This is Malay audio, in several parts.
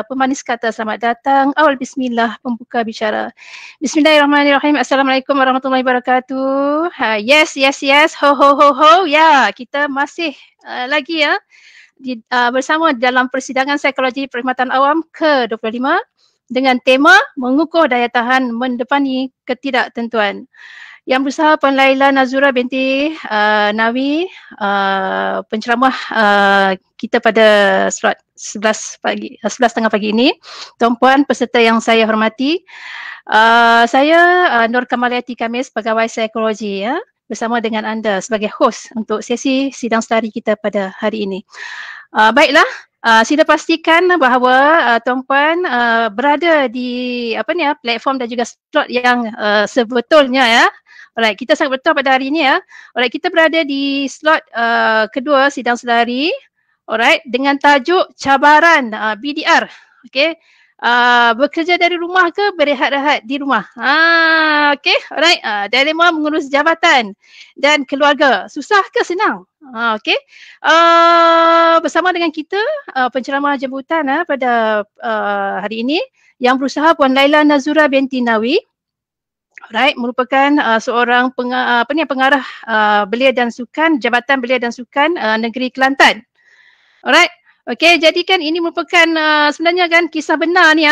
pemanis kata. Selamat datang. Awal bismillah, pembuka bicara. Bismillahirrahmanirrahim. Assalamualaikum warahmatullahi wabarakatuh. Yes. Ho ho ho ho. Ya, kita masih lagi ya bersama dalam persidangan psikologi perkhidmatan awam ke-25 dengan tema mengukuh daya tahan mendepani ketidaktentuan. Yang berusaha Puan Laila Nazura binti Nawi, penceramah kita pada slot 11.30 pagi ini. Tuan-puan peserta yang saya hormati, saya Nur Kamaliati Kamis, pegawai psikologi ya, bersama dengan anda sebagai host untuk sesi sidang sedari kita pada hari ini. Baiklah, sila pastikan bahawa tuan-puan berada di platform dan juga slot yang sebetulnya ya. Alright, kita sangat betul pada hari ini ya. Alright, kita berada di slot kedua sidang sedari. Alright, dengan tajuk cabaran BDR. Okay. Bekerja dari rumah ke berehat-rehat di rumah? Okay, alright. Dilema mengurus jabatan dan keluarga. Susah ke senang? Okay. Bersama dengan kita penceramah jemputan pada hari ini yang berusaha Puan Laila Nazura binti Nawi. Alright, merupakan seorang pengarah belia dan sukan, Jabatan Belia dan Sukan Negeri Kelantan. Alright. Okey, jadi kan ini merupakan sebenarnya kan kisah benar ni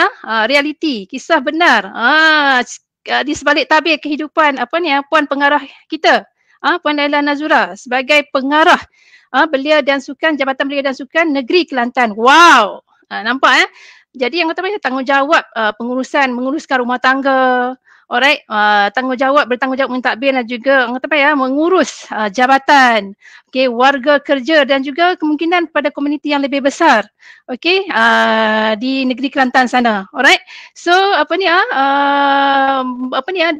realiti, kisah benar. Di sebalik tabir kehidupan Puan pengarah kita, Puan Laila Nazura sebagai pengarah Belia dan Sukan, Jabatan Belia dan Sukan Negeri Kelantan. Wow. Nampak Jadi yang pertama tanggungjawab menguruskan rumah tangga. Alright, bertanggungjawab mentadbir dan juga mengurus jabatan, okey, warga kerja dan juga kemungkinan pada komuniti yang lebih besar, okey, di negeri Kelantan sana. Alright, so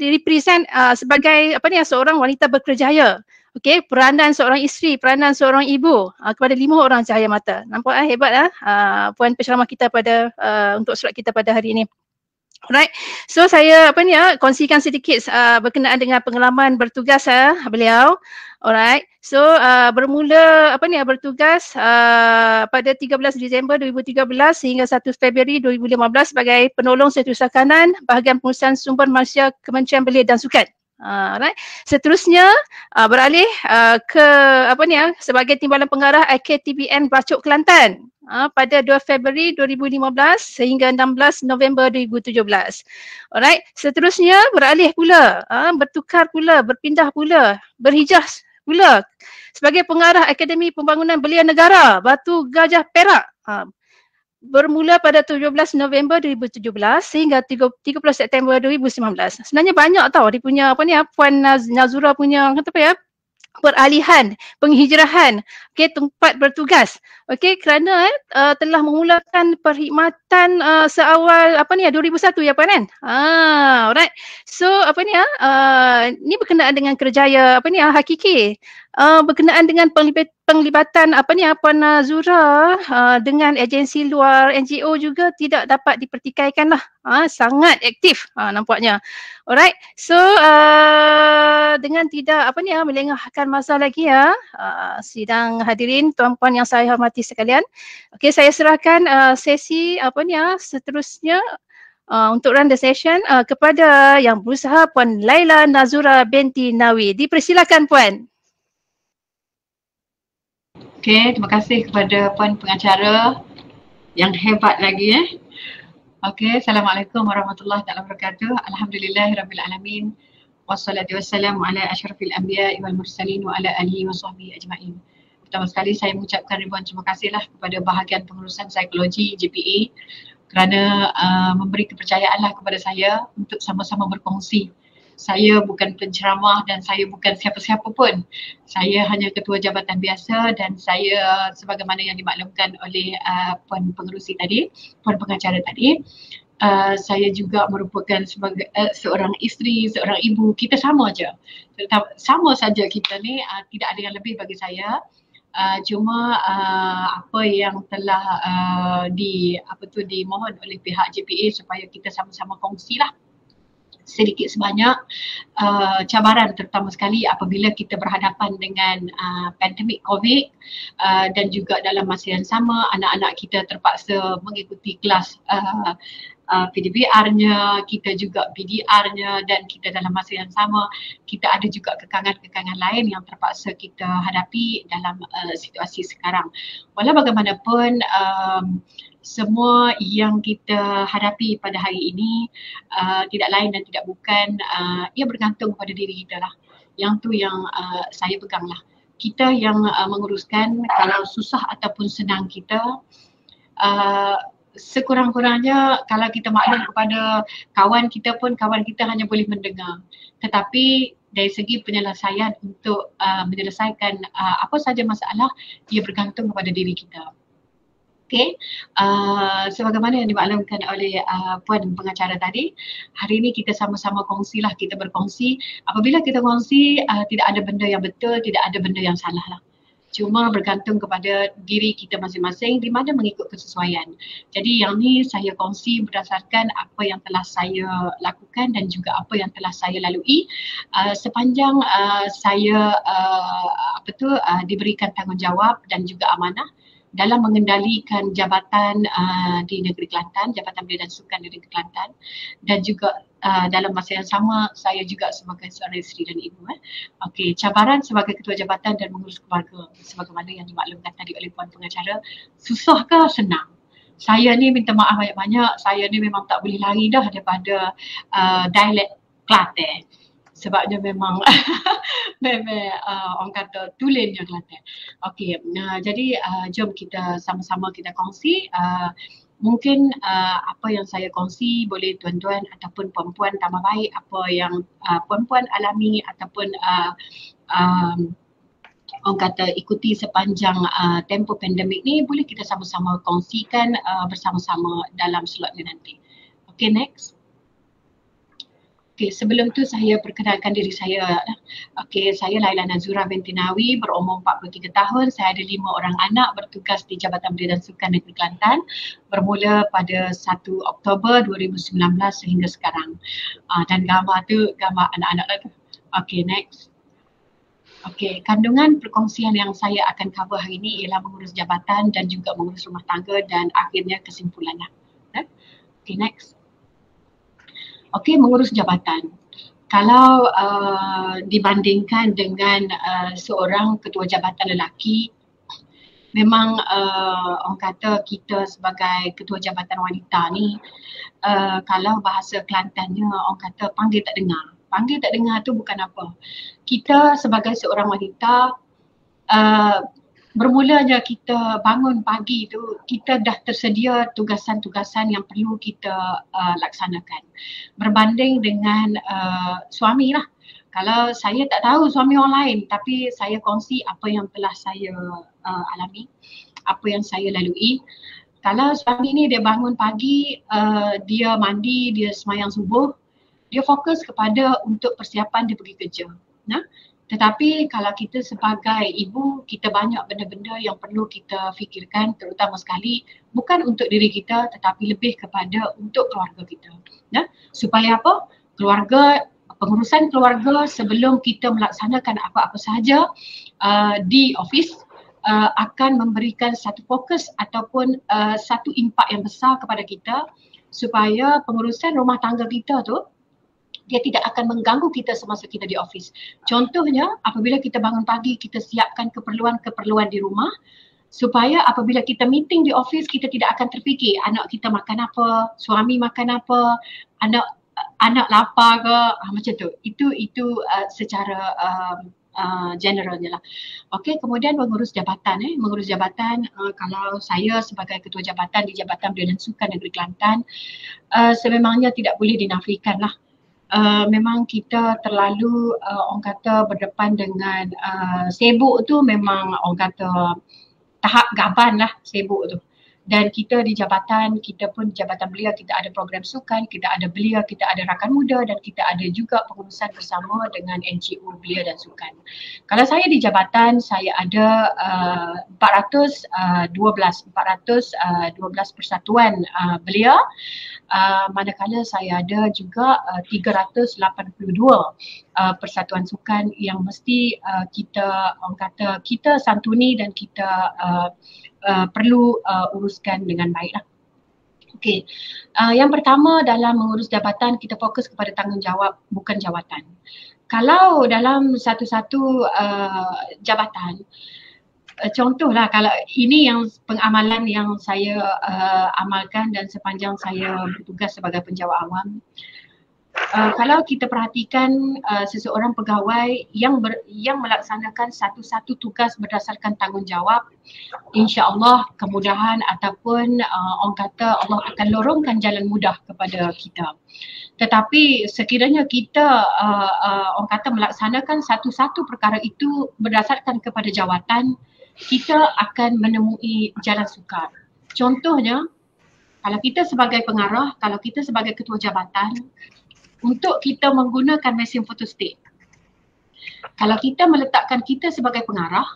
direpresent sebagai seorang wanita berkerjaya. Okey, peranan seorang isteri, peranan seorang ibu kepada 5 orang cahaya mata. Nampak hebat puan penceramah kita pada untuk slot kita pada hari ini. Alright, so saya kongsikan sedikit berkenaan dengan pengalaman bertugas beliau. Alright, so bermula bertugas pada 13 Disember 2013 hingga 1 Februari 2015 sebagai penolong Setiausaha Kanan Bahagian Pengurusan Sumber Manusia Kementerian Belia dan Sukan. Right. Seterusnya beralih ke sebagai timbalan pengarah IKTBN Bacok Kelantan pada 2 Februari 2015 sehingga 16 November 2017. Alright, seterusnya beralih pula, bertukar pula, berpindah pula, berhijrah pula sebagai pengarah Akademi Pembangunan Belia Negara Batu Gajah Perak. Bermula pada 17 November 2017 sehingga 30 September 2019. Sebenarnya banyak tau dia punya Puan Nazura punya peralihan, penghijrahan, okey, tempat bertugas. Okey, kerana telah memulakan perkhidmatan seawal 2001 ya Puan kan? Alright. So ni berkenaan dengan kerjaya hakiki. Berkenaan dengan penglibatan Puan Nazura dengan agensi luar, NGO juga tidak dapat dipertikaikan lah. Sangat aktif nampaknya. Alright. So dengan tidak melengahkan masa lagi sidang hadirin tuan-puan yang saya hormati sekalian. Okey, saya serahkan sesi seterusnya untuk run the session kepada yang berusaha Puan Laila Nazura binti Nawi. Dipersilakan Puan. Okey, terima kasih kepada Puan pengacara yang hebat lagi Okey, Assalamualaikum warahmatullahi wabarakatuh. Alhamdulillahirabbil alamin. Wassalatu wassalamu ala asyrafil anbiya'i wal mursalin wa ala alihi wa sahbihi ajma'in. Pertama sekali saya mengucapkan ribuan terima kasihlah kepada bahagian pengurusan psikologi JPA kerana memberi kepercayaanlah kepada saya untuk sama-sama berkongsi. Saya bukan penceramah dan saya bukan siapa-siapa pun. Saya hanya ketua jabatan biasa dan saya sebagaimana yang dimaklumkan oleh puan pengerusi tadi, puan pengacara tadi, saya juga merupakan sebagai seorang isteri, seorang ibu. Kita sama aja. Sama saja kita ni, tidak ada yang lebih bagi saya. Cuma apa yang telah dimohon oleh pihak JPA supaya kita sama-sama kongsilah. sedikit sebanyak cabaran, terutama sekali apabila kita berhadapan dengan pandemik COVID, dan juga dalam masa yang sama anak-anak kita terpaksa mengikuti kelas PDBR-nya, kita juga PDR-nya, dan kita dalam masa yang sama kita ada juga kekangan-kekangan lain yang terpaksa kita hadapi dalam situasi sekarang. Walau bagaimanapun semua yang kita hadapi pada hari ini tidak lain dan tidak bukan ia bergantung pada diri kita lah. Yang tu yang saya pegang lah. Kita yang menguruskan kalau susah ataupun senang kita, sekurang-kurangnya kalau kita maklum kepada kawan kita pun, kawan kita hanya boleh mendengar. Tetapi dari segi penyelesaian untuk menyelesaikan apa saja masalah, ia bergantung kepada diri kita. Okay, sebagaimana yang dimaklumkan oleh Puan pengacara tadi, hari ini kita sama-sama kongsilah, kita berkongsi. Apabila kita kongsi, tidak ada benda yang betul, tidak ada benda yang salah lah. Cuma bergantung kepada diri kita masing-masing di mana mengikut kesesuaian. Jadi yang ni saya kongsi berdasarkan apa yang telah saya lakukan dan juga apa yang telah saya lalui sepanjang saya diberikan tanggungjawab dan juga amanah dalam mengendalikan jabatan di Negeri Kelantan, Jabatan Belia dan Sukan di Negeri Kelantan, dan juga dalam masa yang sama saya juga sebagai seorang isteri dan ibu. Okey, cabaran sebagai ketua jabatan dan mengurus keluarga sebagaimana yang dimaklumkan tadi oleh Puan pengacara, susah ke senang? Saya ni minta maaf banyak-banyak, saya ni memang tak boleh lari dah daripada dialek Kelantan. Sebabnya memang orang kata tulennya Kelantan. Okey, jadi jom kita sama-sama kita kongsi. Mungkin apa yang saya kongsi boleh tuan-tuan ataupun puan-puan tambah baik apa yang puan-puan alami ataupun orang kata ikuti sepanjang tempoh pandemik ni, boleh kita sama-sama kongsikan bersama-sama dalam slot ni nanti. Okey, next. Okey, sebelum tu saya perkenalkan diri saya. Okey, saya Laila Nazura binti Nawi, berumur 43 tahun. Saya ada 5 orang anak bertugas di Jabatan Belia dan Sukan Negeri Kelantan bermula pada 1 Oktober 2019 sehingga sekarang. Dan gambar tu gambar anak-anak lah tu. Okey, next. Okey, kandungan perkongsian yang saya akan cover hari ini ialah mengurus jabatan dan juga mengurus rumah tangga dan akhirnya kesimpulannya. Okey, next. Okey, mengurus jabatan. Kalau dibandingkan dengan seorang ketua jabatan lelaki, memang orang kata kita sebagai ketua jabatan wanita ni, kalau bahasa Kelantannya orang kata panggil tak dengar. Panggil tak dengar tu bukan apa. Kita sebagai seorang wanita, bermulanya kita bangun pagi tu, kita dah tersedia tugasan-tugasan yang perlu kita laksanakan. Berbanding dengan suami lah. Kalau saya tak tahu suami orang lain, tapi saya kongsi apa yang telah saya alami, apa yang saya lalui. Kalau suami ni dia bangun pagi, dia mandi, dia semayang subuh, dia fokus kepada untuk persiapan dia pergi kerja. Nah, tetapi kalau kita sebagai ibu, kita banyak benda-benda yang perlu kita fikirkan, terutama sekali bukan untuk diri kita tetapi lebih kepada untuk keluarga kita. Nah, supaya apa? Pengurusan keluarga sebelum kita melaksanakan apa-apa sahaja di office akan memberikan satu fokus ataupun satu impak yang besar kepada kita supaya pengurusan rumah tangga kita tu dia tidak akan mengganggu kita semasa kita di office. Contohnya, apabila kita bangun pagi, kita siapkan keperluan-keperluan di rumah supaya apabila kita meeting di office, kita tidak akan terfikir anak kita makan apa, suami makan apa, anak lapar ke, macam tu. Itu secara generalnya lah. Okey, kemudian mengurus jabatan. Mengurus jabatan, kalau saya sebagai ketua jabatan di Jabatan Belia dan Sukan Negeri Kelantan, sememangnya tidak boleh dinafikan lah. Memang kita terlalu orang kata berdepan dengan sibuk tu, memang orang kata tahap gaban lah sibuk tu. Dan kita di jabatan, kita pun jabatan belia, kita ada program sukan, kita ada belia, kita ada rakan muda dan kita ada juga pengurusan bersama dengan NGO belia dan sukan. Kalau saya di jabatan, saya ada 412 persatuan belia, manakala saya ada juga 382 persatuan sukan yang mesti kita orang kata kita santuni dan kita perlu uruskan dengan baiklah. Okey. Yang pertama dalam mengurus jabatan, kita fokus kepada tanggungjawab bukan jawatan. Kalau dalam satu-satu jabatan, contohlah kalau ini yang pengamalan yang saya amalkan dan sepanjang saya bertugas sebagai penjawat awam, kalau kita perhatikan seseorang pegawai yang melaksanakan satu-satu tugas berdasarkan tanggungjawab, insya-Allah kemudahan ataupun orang kata Allah akan lorongkan jalan mudah kepada kita. Tetapi sekiranya kita orang kata melaksanakan satu-satu perkara itu berdasarkan kepada jawatan, kita akan menemui jalan sukar. Contohnya, kalau kita sebagai pengarah, kalau kita sebagai ketua jabatan, untuk kita menggunakan mesin fotostat, kalau kita meletakkan kita sebagai pengarah,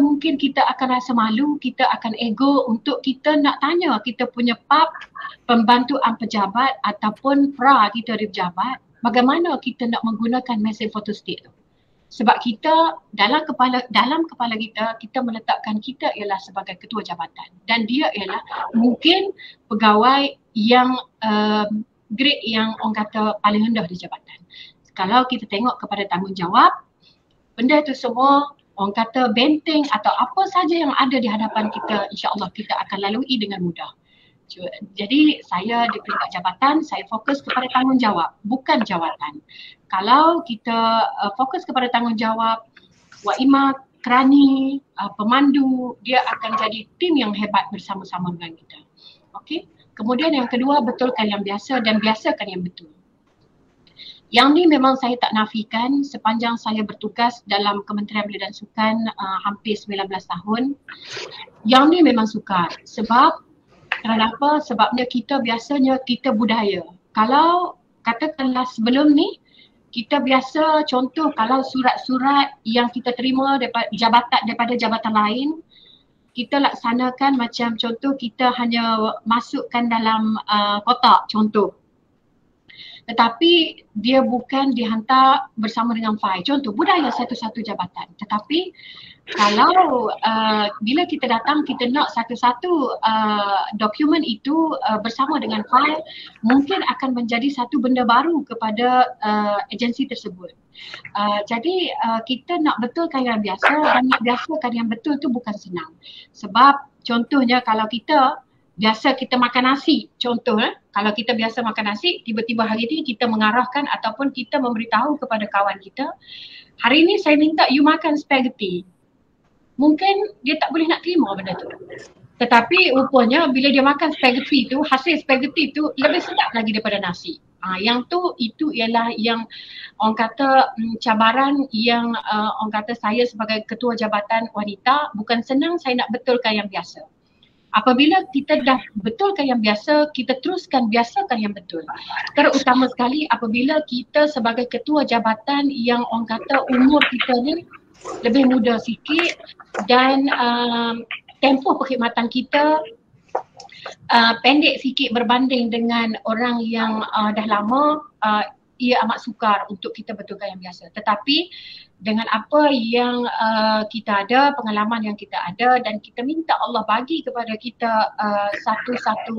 mungkin kita akan rasa malu, kita akan ego untuk kita nak tanya kita punya PAP, pembantu pejabat ataupun pra kita di pejabat, bagaimana kita nak menggunakan mesin fotostat tu. Sebab kita dalam kepala kita meletakkan kita ialah sebagai ketua jabatan dan dia ialah mungkin pegawai yang grade yang orang kata paling rendah di jabatan. Kalau kita tengok kepada tanggungjawab, benda itu semua orang kata benteng atau apa saja yang ada di hadapan kita, insya-Allah kita akan lalui dengan mudah. Jadi saya di peringkat jabatan, saya fokus kepada tanggungjawab, bukan jawatan. Kalau kita fokus kepada tanggungjawab, Waimah, Kerani, pemandu, dia akan jadi tim yang hebat bersama-sama dengan kita. Okey. Kemudian yang kedua, betulkan yang biasa dan biasakan yang betul. Yang ni memang saya tak nafikan sepanjang saya bertugas dalam Kementerian Belia dan Sukan hampir 19 tahun. Yang ni memang sukar sebab kenapa? Sebabnya kita biasanya kita budaya. Kalau katakanlah sebelum ni kita biasa contoh kalau surat-surat yang kita terima daripada jabatan lain, kita laksanakan macam contoh kita hanya masukkan dalam kotak contoh. Tetapi dia bukan dihantar bersama dengan fail. Contoh budaya satu-satu jabatan. Tetapi kalau bila kita datang kita nak satu-satu dokumen itu bersama dengan fail, mungkin akan menjadi satu benda baru kepada agensi tersebut. Jadi kita nak betulkan yang biasa dan nak biasakan yang betul tu bukan senang. Sebab contohnya kalau kita biasa kita makan nasi, contoh kalau kita biasa makan nasi, tiba-tiba hari ini kita mengarahkan ataupun kita memberitahu kepada kawan kita, hari ini saya minta you makan spaghetti. Mungkin dia tak boleh nak terima benda tu. Tetapi rupanya bila dia makan spaghetti tu, hasil spaghetti tu lebih sedap lagi daripada nasi. Itu ialah yang orang kata cabaran yang orang kata saya sebagai ketua jabatan wanita, bukan senang saya nak betulkan yang biasa. Apabila kita dah betulkan yang biasa, kita teruskan biasakan yang betul. Terutama sekali apabila kita sebagai ketua jabatan yang orang kata umur kita ni lebih muda sikit dan tempoh perkhidmatan kita pendek sikit berbanding dengan orang yang dah lama, ia amat sukar untuk kita betulkan yang biasa. Tetapi dengan apa yang kita ada, pengalaman yang kita ada dan kita minta Allah bagi kepada kita satu-satu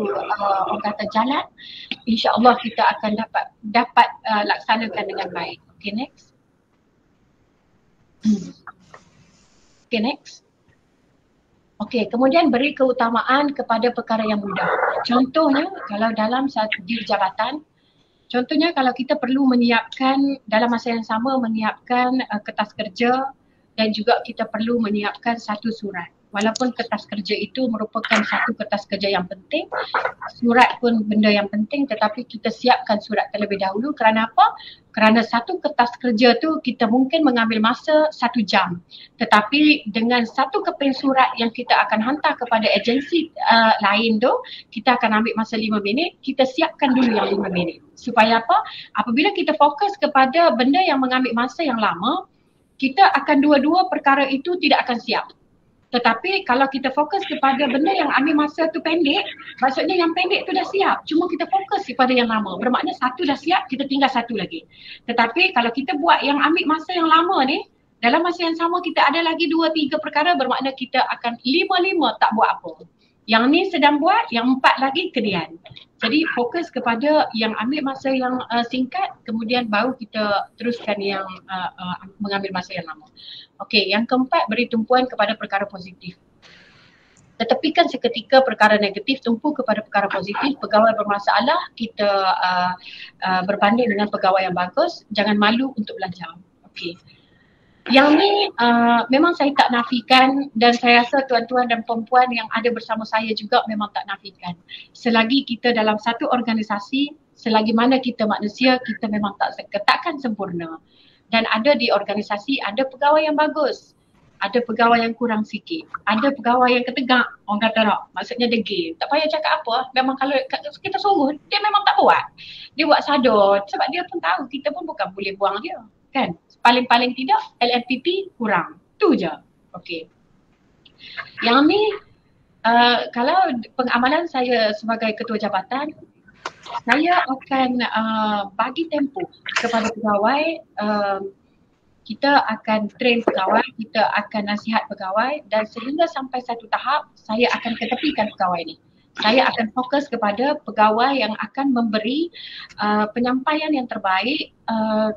orang kata jalan, insya-Allah kita akan dapat laksanakan dengan baik. Okay, next. Okay, next. Okey, kemudian beri keutamaan kepada perkara yang mudah. Contohnya kalau dalam satu di jabatan, contohnya kalau kita perlu menyiapkan dalam masa yang sama menyiapkan kertas kerja dan juga kita perlu menyiapkan satu surat. walaupun kertas kerja itu merupakan satu kertas kerja yang penting, surat pun benda yang penting, tetapi kita siapkan surat terlebih dahulu. Kerana apa? Kerana satu kertas kerja tu kita mungkin mengambil masa 1 jam, tetapi dengan satu keping surat yang kita akan hantar kepada agensi lain tu, kita akan ambil masa 5 minit, kita siapkan dulu yang 5 minit. Supaya apa? Apabila kita fokus kepada benda yang mengambil masa yang lama, kita akan dua-dua perkara itu tidak akan siap. Tetapi kalau kita fokus kepada benda yang ambil masa tu pendek, maksudnya yang pendek tu dah siap. Cuma kita fokus kepada yang lama. Bermakna satu dah siap, kita tinggal satu lagi. Tetapi kalau kita buat yang ambil masa yang lama ni, dalam masa yang sama kita ada lagi 2-3 perkara, bermakna kita akan 5-5 tak buat apa. Yang ni sedang buat, yang 4 lagi kemudian. Jadi fokus kepada yang ambil masa yang singkat, kemudian baru kita teruskan yang mengambil masa yang lama. Okey, yang keempat, beri tumpuan kepada perkara positif. Ketepikan seketika perkara negatif, tumpu kepada perkara positif. Pegawai bermasalah, kita berbanding dengan pegawai yang bagus. Jangan malu untuk belajar. Okey. Yang ni memang saya tak nafikan, dan saya rasa tuan-tuan dan perempuan yang ada bersama saya juga memang tak nafikan. Selagi kita dalam satu organisasi, selagi mana kita manusia, kita memang takkan sempurna. Dan ada di organisasi, ada pegawai yang bagus, ada pegawai yang kurang sikit, ada pegawai yang ketegak, orang kata tak, maksudnya degil, tak payah cakap apa, memang kalau kita suruh, dia memang tak buat. Dia buat sadar, sebab dia pun tahu kita pun bukan boleh buang dia, kan? Paling-paling tidak LLPP kurang, tu je. Okey. Yang ni, kalau pengamalan saya sebagai ketua jabatan, saya akan bagi tempoh kepada pegawai. Kita akan train pegawai, kita akan nasihat pegawai, dan sehingga sampai satu tahap saya akan ketepikan pegawai ni. Saya akan fokus kepada pegawai yang akan memberi penyampaian yang terbaik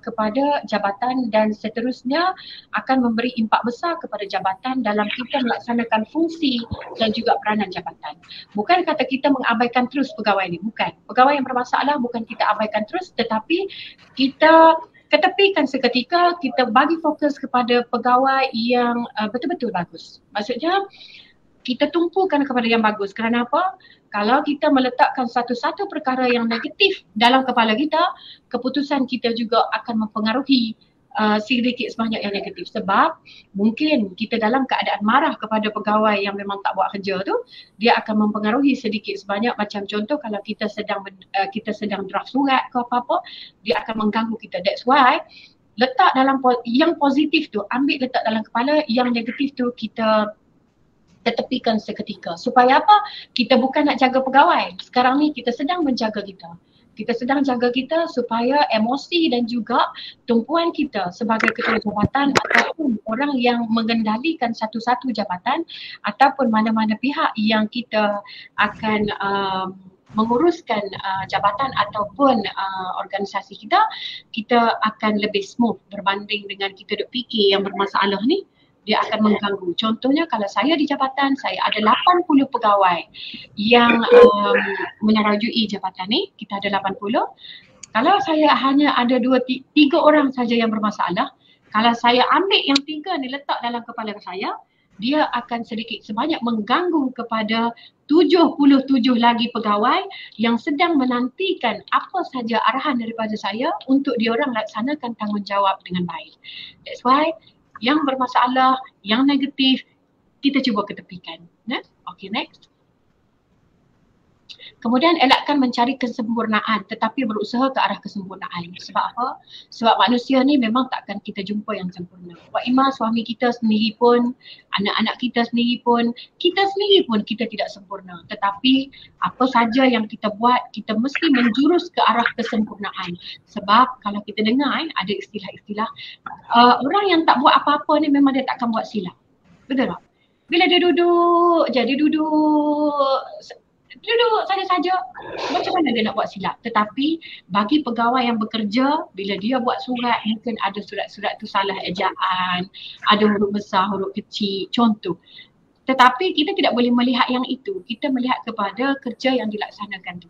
kepada jabatan, dan seterusnya akan memberi impak besar kepada jabatan dalam kita melaksanakan fungsi dan juga peranan jabatan. Bukan kata kita mengabaikan terus pegawai ni, bukan. Pegawai yang bermasalah bukan kita abaikan terus, tetapi kita ketepikan seketika, kita bagi fokus kepada pegawai yang betul-betul bagus. Maksudnya kita tumpukan kepada yang bagus. Kerana apa? Kalau kita meletakkan satu-satu perkara yang negatif dalam kepala kita, keputusan kita juga akan mempengaruhi sedikit sebanyak yang negatif. Sebab mungkin kita dalam keadaan marah kepada pegawai yang memang tak buat kerja tu, dia akan mempengaruhi sedikit sebanyak. Macam contoh, kalau kita sedang draft surat ke apa-apa, dia akan mengganggu kita. That's why letak dalam yang positif tu, ambil letak dalam kepala, yang negatif tu kita tepikan seketika. Supaya apa? Kita bukan nak jaga pegawai. Sekarang ni kita sedang menjaga kita. Kita sedang jaga kita supaya emosi dan juga tumpuan kita sebagai ketua jabatan ataupun orang yang mengendalikan satu-satu jabatan ataupun mana-mana pihak yang kita akan menguruskan jabatan ataupun organisasi kita, kita akan lebih smooth berbanding dengan kita duk fikir yang bermasalah ni, dia akan mengganggu. Contohnya kalau saya di jabatan, saya ada 80 pegawai yang menyerajui jabatan ni, kita ada 80. Kalau saya hanya ada 2-3 orang saja yang bermasalah, kalau saya ambil yang 3 ni letak dalam kepala saya, dia akan sedikit sebanyak mengganggu kepada 77 lagi pegawai yang sedang menantikan apa saja arahan daripada saya untuk diorang laksanakan tanggungjawab dengan baik. That's why yang bermasalah, yang negatif, kita cuba ketepikan. Okay, next. Kemudian elakkan mencari kesempurnaan tetapi berusaha ke arah kesempurnaan. Sebab apa? Sebab manusia ni memang takkan kita jumpa yang sempurna. Wa'imah suami kita sendiri pun, anak-anak kita sendiri pun, kita tidak sempurna. Tetapi apa saja yang kita buat, kita mesti menjurus ke arah kesempurnaan. Sebab kalau kita dengar ada istilah-istilah, orang yang tak buat apa-apa ni memang dia takkan buat silap. Betul tak? Bila dia duduk saja-saja, macam mana dia nak buat silap? Tetapi bagi pegawai yang bekerja, bila dia buat surat, mungkin ada surat-surat tu salah ejaan, ada huruf besar, huruf kecil, contoh. Tetapi kita tidak boleh melihat yang itu, kita melihat kepada kerja yang dilaksanakan tu.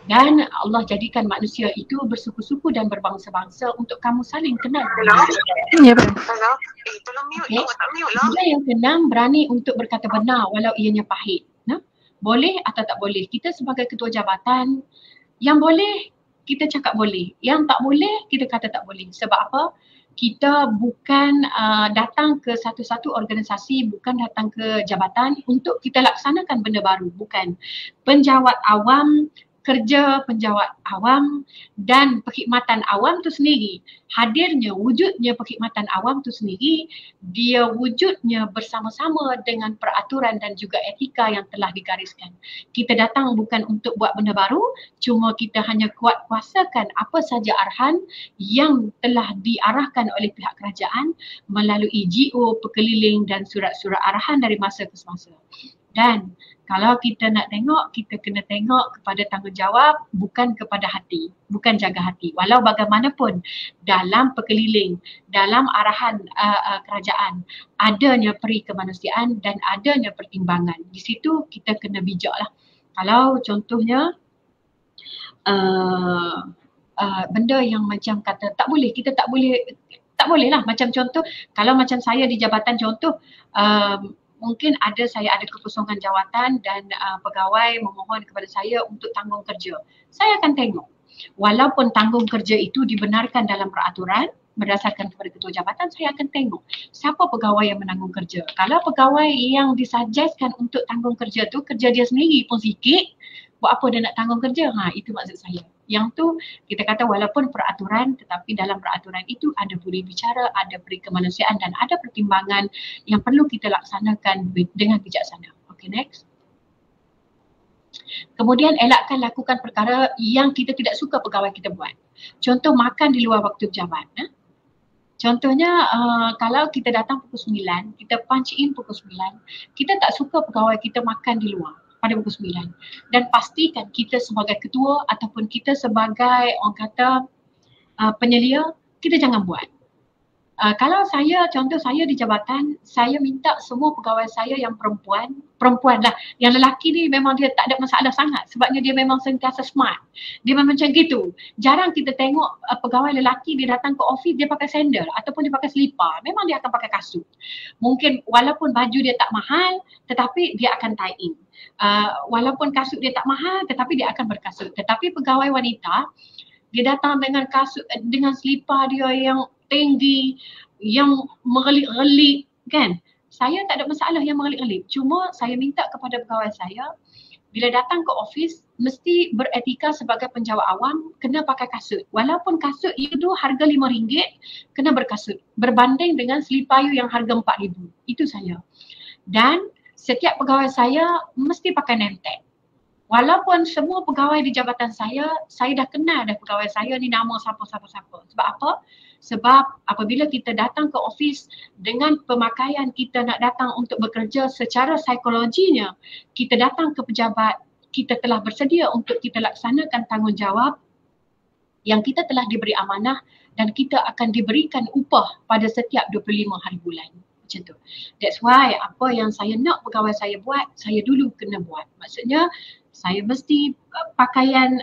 Dan Allah jadikan manusia itu bersuku-suku dan berbangsa-bangsa untuk kamu saling kenal. Ya, betul. Okay. Kemudian yang keenam, berani untuk berkata benar walau ianya pahit. Boleh atau tak boleh. Kita sebagai ketua jabatan, yang boleh kita cakap boleh, yang tak boleh kita kata tak boleh. Sebab apa? Kita bukan datang ke satu-satu organisasi, bukan datang ke jabatan untuk kita laksanakan benda baru, bukan. Penjawat awam, kerja penjawat awam dan perkhidmatan awam tu sendiri, hadirnya, wujudnya perkhidmatan awam tu sendiri, dia wujudnya bersama-sama dengan peraturan dan juga etika yang telah digariskan. Kita datang bukan untuk buat benda baru, cuma kita hanya kuat kuasakan apa saja arahan yang telah diarahkan oleh pihak kerajaan melalui GO, pekeliling dan surat-surat arahan dari masa ke semasa. Dan kalau kita nak tengok, kita kena tengok kepada tanggungjawab, bukan kepada hati, bukan jaga hati. Walau bagaimanapun dalam pekeliling, dalam arahan kerajaan, adanya peri kemanusiaan dan adanya pertimbangan. Di situ kita kena bijaklah. Kalau contohnya benda yang macam kata tak boleh, kita tak boleh lah. Macam contoh, kalau macam saya di jabatan contoh, mungkin saya ada kekosongan jawatan dan pegawai memohon kepada saya untuk tanggung kerja. Saya akan tengok. Walaupun tanggung kerja itu dibenarkan dalam peraturan berdasarkan kepada ketua jabatan, saya akan tengok siapa pegawai yang menanggung kerja. Kalau pegawai yang disuggestkan untuk tanggung kerja tu, kerja dia sendiri pun sikit, buat apa dia nak tanggung kerja? Itu maksud saya. Yang tu kita kata walaupun peraturan, tetapi dalam peraturan itu ada budi bicara, ada peri kemanusiaan dan ada pertimbangan yang perlu kita laksanakan dengan bijaksana. Okay, next. Kemudian elakkan lakukan perkara yang kita tidak suka pegawai kita buat. Contoh, makan di luar waktu berjabat. Contohnya kalau kita datang pukul 9, kita punch in pukul 9, kita tak suka pegawai kita makan di luar pada pukul 9. Dan pastikan kita sebagai ketua ataupun kita sebagai orang kata penyelia, kita jangan buat. Kalau contoh saya di jabatan, saya minta semua pegawai saya yang perempuan lah. Yang lelaki ni memang dia tak ada masalah sangat sebabnya dia memang sentiasa smart. Dia memang macam gitu. Jarang kita tengok pegawai lelaki dia datang ke office dia pakai sandal ataupun dia pakai selipar. Memang dia akan pakai kasut. Mungkin walaupun baju dia tak mahal tetapi dia akan tie in. Walaupun kasut dia tak mahal tetapi dia akan berkasut. Tetapi pegawai wanita, dia datang dengan kasut, dengan selipar dia yang tinggi, yang merelip-relip kan. Saya tak ada masalah yang merelip-relip. Cuma saya minta kepada pegawai saya, bila datang ke office, mesti beretika sebagai penjawat awam, kena pakai kasut. Walaupun kasut itu harga RM5, kena berkasut. Berbanding dengan selipar yang harga RM4,000. Itu saya. Dan setiap pegawai saya mesti pakai name tag. Walaupun semua pegawai di jabatan saya dah kenal dah pegawai saya ni nama siapa. Sebab apa? Sebab apabila kita datang ke office dengan pemakaian kita nak datang untuk bekerja, secara psikologinya kita datang ke pejabat, kita telah bersedia untuk kita laksanakan tanggungjawab yang kita telah diberi amanah dan kita akan diberikan upah pada setiap 25 hari bulan. Macam tu. That's why apa yang saya nak pegawai saya buat, saya dulu kena buat. Maksudnya saya mesti pakaian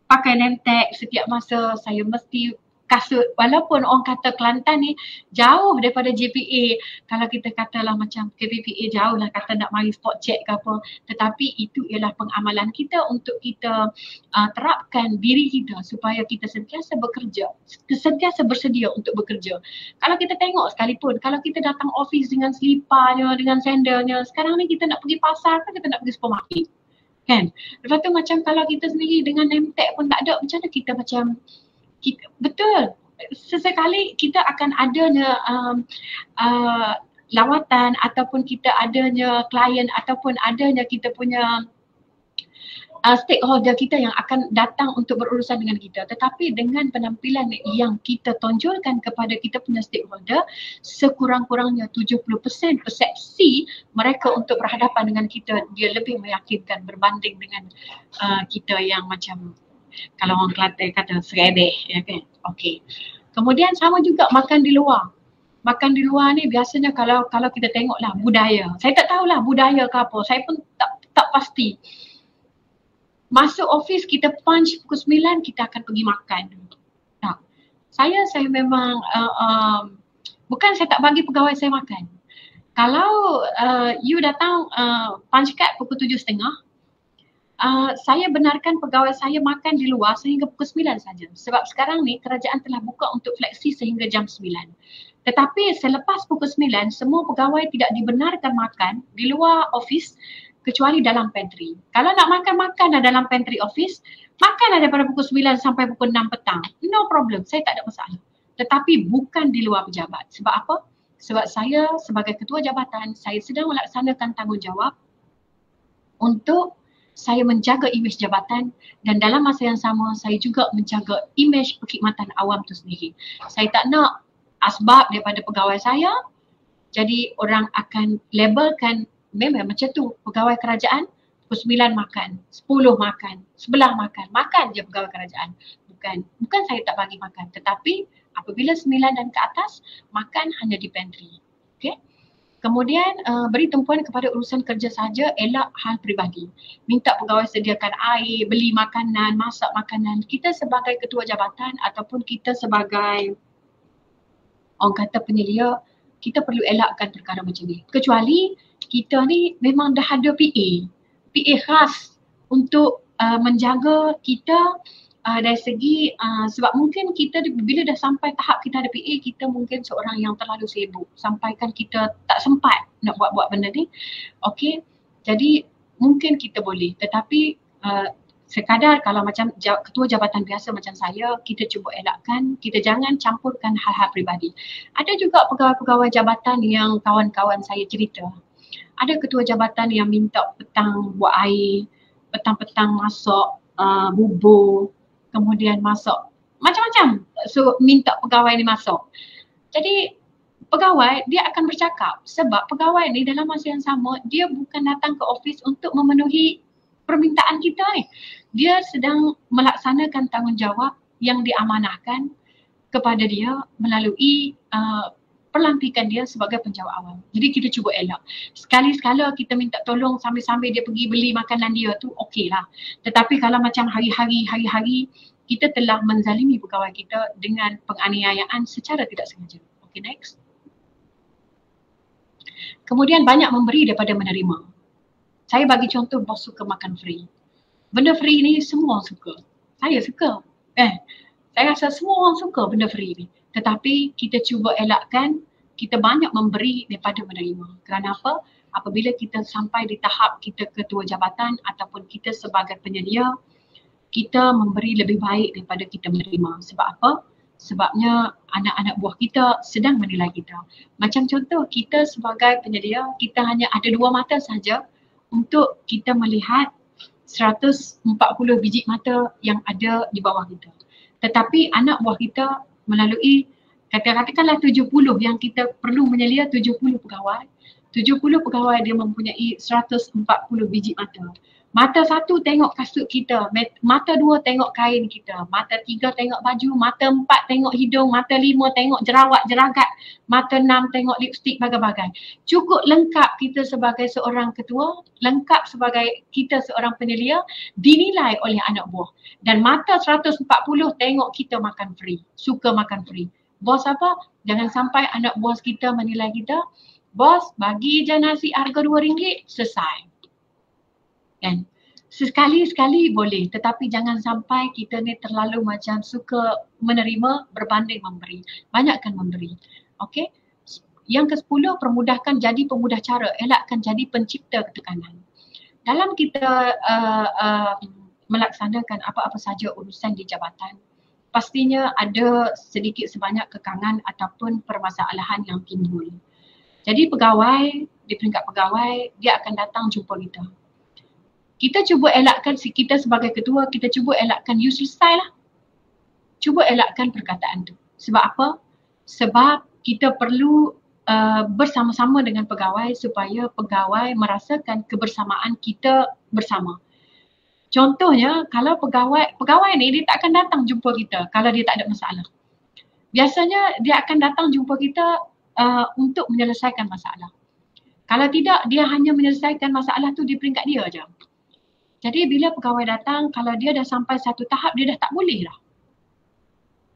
pakai name tag setiap masa, saya mesti kasut. Walaupun orang kata Kelantan ni jauh daripada JPA, kalau kita katalah macam KPPA jauh lah kata nak mari spot check ke apa, tetapi itu ialah pengamalan kita untuk kita terapkan diri kita supaya kita sentiasa bekerja, sentiasa bersedia untuk bekerja. Kalau kita tengok sekalipun, kalau kita datang office dengan seliparnya, dengan sandalnya, sekarang ni kita nak pergi pasar ke kita nak pergi supermarket? Kan? Lepas tu macam kalau kita sendiri dengan name tag pun tak ada, macam mana kita macam betul, sesekali kita akan adanya lawatan ataupun kita adanya klien ataupun adanya kita punya stakeholder kita yang akan datang untuk berurusan dengan kita. Tetapi dengan penampilan yang kita tonjolkan kepada kita punya stakeholder, sekurang-kurangnya 70% persepsi mereka untuk berhadapan dengan kita, dia lebih meyakinkan berbanding dengan kita yang macam kalau orang Kelantan kata seredeh, ya kan? Okey. Kemudian sama juga makan di luar. Makan di luar ni biasanya kalau kita tengoklah budaya. Saya tak tahulah budaya ke apa. Saya pun tak pasti. masuk office kita punch pukul 9 kita akan pergi makan. Tak. Saya memang bukan saya tak bagi pegawai saya makan. Kalau you datang punch card pukul 7.30, saya benarkan pegawai saya makan di luar sehingga pukul 9 saja. Sebab sekarang ni kerajaan telah buka untuk fleksi sehingga jam 9. Tetapi selepas pukul 9, semua pegawai tidak dibenarkan makan di luar office kecuali dalam pantry. Kalau nak makan dalam pantry office, makanlah daripada pukul 9 sampai pukul 6 petang. No problem, saya tak ada masalah. Tetapi bukan di luar pejabat. Sebab apa? Sebab saya sebagai ketua jabatan, saya sedang melaksanakan tanggungjawab untuk saya menjaga imej jabatan dan dalam masa yang sama saya juga menjaga imej perkhidmatan awam itu sendiri. Saya tak nak asbab daripada pegawai saya jadi orang akan labelkan memang macam tu pegawai kerajaan pukul 9 makan, 10 makan, 11 makan je pegawai kerajaan. Bukan saya tak bagi makan, tetapi apabila 9 dan ke atas makan hanya di pantry. Okey. Kemudian beri tumpuan kepada urusan kerja saja, elak hal peribadi. Minta pegawai sediakan air, beli makanan, masak makanan. Kita sebagai ketua jabatan ataupun kita sebagai orang kata penyelia, kita perlu elakkan perkara macam ni. Kecuali kita ni memang dah ada PA khas untuk menjaga kita dari segi sebab mungkin kita bila dah sampai tahap kita ada PA, kita mungkin seorang yang terlalu sibuk sampaikan kita tak sempat nak buat benda ni. Okey, jadi mungkin kita boleh, tetapi sekadar kalau macam ketua jabatan biasa macam saya, kita cuba elakkan, kita jangan campurkan hal-hal peribadi. Ada juga pegawai-pegawai jabatan yang kawan-kawan saya cerita, ada ketua jabatan yang minta petang buat air, petang-petang masak bubur, kemudian masak macam-macam. So minta pegawai ni masak. Jadi pegawai dia akan bercakap sebab pegawai ni dalam masa yang sama dia bukan datang ke office untuk memenuhi permintaan kita ni. Dia sedang melaksanakan tanggungjawab yang diamanahkan kepada dia melalui pelantikan dia sebagai penjawat awam. Jadi kita cuba elak. Sekali-sekala kita minta tolong sambil-sambil dia pergi beli makanan dia tu okey lah. Tetapi kalau macam hari-hari kita telah menzalimi pegawai kita dengan penganiayaan secara tidak sengaja. Okay, next. Kemudian banyak memberi daripada menerima. Saya bagi contoh, bos suka makan free. Benda free ni semua orang suka. Saya suka. Saya rasa semua orang suka benda free ni. Tetapi kita cuba elakkan, kita banyak memberi daripada menerima. Kerana apa? Apabila kita sampai di tahap kita ketua jabatan ataupun kita sebagai penyedia, kita memberi lebih baik daripada kita menerima. Sebab apa? Sebabnya anak-anak buah kita sedang menilai kita. Macam contoh, kita sebagai penyedia, kita hanya ada 2 mata saja untuk kita melihat 140 biji mata yang ada di bawah kita. Tetapi anak buah kita melalui katakanlah 70 yang kita perlu menyelia 70 pegawai. 70 pegawai dia mempunyai 140 biji mata. Mata 1 tengok kasut kita, mata 2 tengok kain kita, mata 3 tengok baju, mata 4 tengok hidung, mata 5 tengok jerawat, jeragat, mata 6 tengok lipstik, bagai-bagai. Cukup lengkap kita sebagai seorang ketua, lengkap sebagai kita seorang penyelia, dinilai oleh anak buah. Dan mata 140 tengok kita makan free, suka makan free. Bos apa? Jangan sampai anak buah kita menilai kita, bos bagi je nasi harga RM2, selesai. Kan? Sekali-sekali boleh, tetapi jangan sampai kita ni terlalu macam suka menerima berbanding memberi. Banyakkan memberi. Okey? Yang ke-10, permudahkan jadi pemudah cara, elakkan jadi pencipta ketekanan. Dalam kita melaksanakan apa-apa saja urusan di jabatan, pastinya ada sedikit sebanyak kekangan ataupun permasalahan yang timbul. Jadi pegawai, di peringkat pegawai, dia akan datang jumpa kita. Kita cuba elakkan, kita sebagai ketua, kita cuba elakkan, you selesai lah. Cuba elakkan perkataan tu. Sebab apa? Sebab kita perlu bersama-sama dengan pegawai supaya pegawai merasakan kebersamaan kita bersama. Contohnya, kalau pegawai ni dia tak akan datang jumpa kita kalau dia tak ada masalah. Biasanya dia akan datang jumpa kita untuk menyelesaikan masalah. Kalau tidak, dia hanya menyelesaikan masalah tu di peringkat dia aja. Jadi bila pegawai datang, kalau dia dah sampai satu tahap, dia dah tak boleh dah.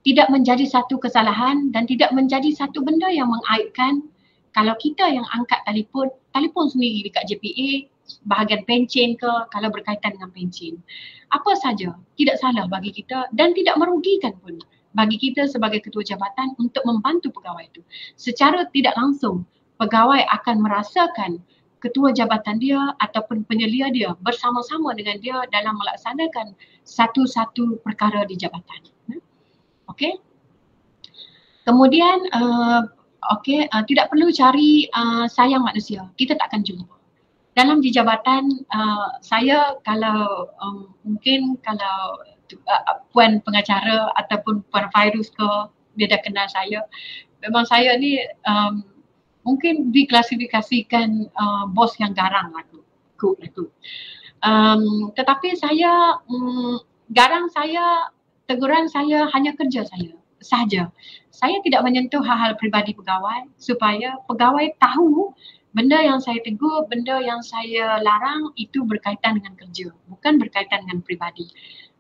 Tidak menjadi satu kesalahan dan tidak menjadi satu benda yang mengaibkan kalau kita yang angkat telefon sendiri dekat JPA, bahagian pencen ke, kalau berkaitan dengan pencen. Apa saja tidak salah bagi kita dan tidak merugikan pun bagi kita sebagai ketua jabatan untuk membantu pegawai itu. Secara tidak langsung, pegawai akan merasakan ketua jabatan dia ataupun penyelia dia bersama-sama dengan dia dalam melaksanakan satu-satu perkara di jabatan. Okey. Kemudian tidak perlu cari sayang manusia. Kita tak akan jumpa. Dalam di jabatan saya kalau mungkin kalau puan pengacara ataupun puan Fairuz ke, dia dah kenal saya. Memang saya ni mungkin diklasifikasikan bos yang garang lah tu. Tetapi saya garang saya, teguran saya hanya kerja saya sahaja. Saya tidak menyentuh hal-hal peribadi pegawai supaya pegawai tahu benda yang saya tegur, benda yang saya larang itu berkaitan dengan kerja, bukan berkaitan dengan peribadi.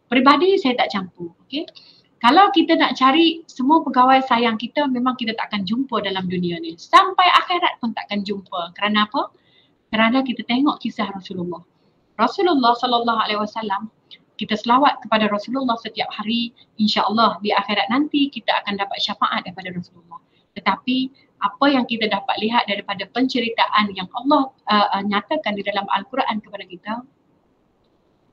Peribadi saya tak campur, okey? Kalau kita nak cari semua pegawai sayang kita, memang kita tak akan jumpa dalam dunia ni. Sampai akhirat pun tak akan jumpa. Kerana apa? Kerana kita tengok kisah Rasulullah. Rasulullah sallallahu alaihi wasallam, kita selawat kepada Rasulullah setiap hari, insya-Allah di akhirat nanti kita akan dapat syafaat daripada Rasulullah. Tetapi apa yang kita dapat lihat daripada penceritaan yang Allah nyatakan di dalam Al-Quran kepada kita,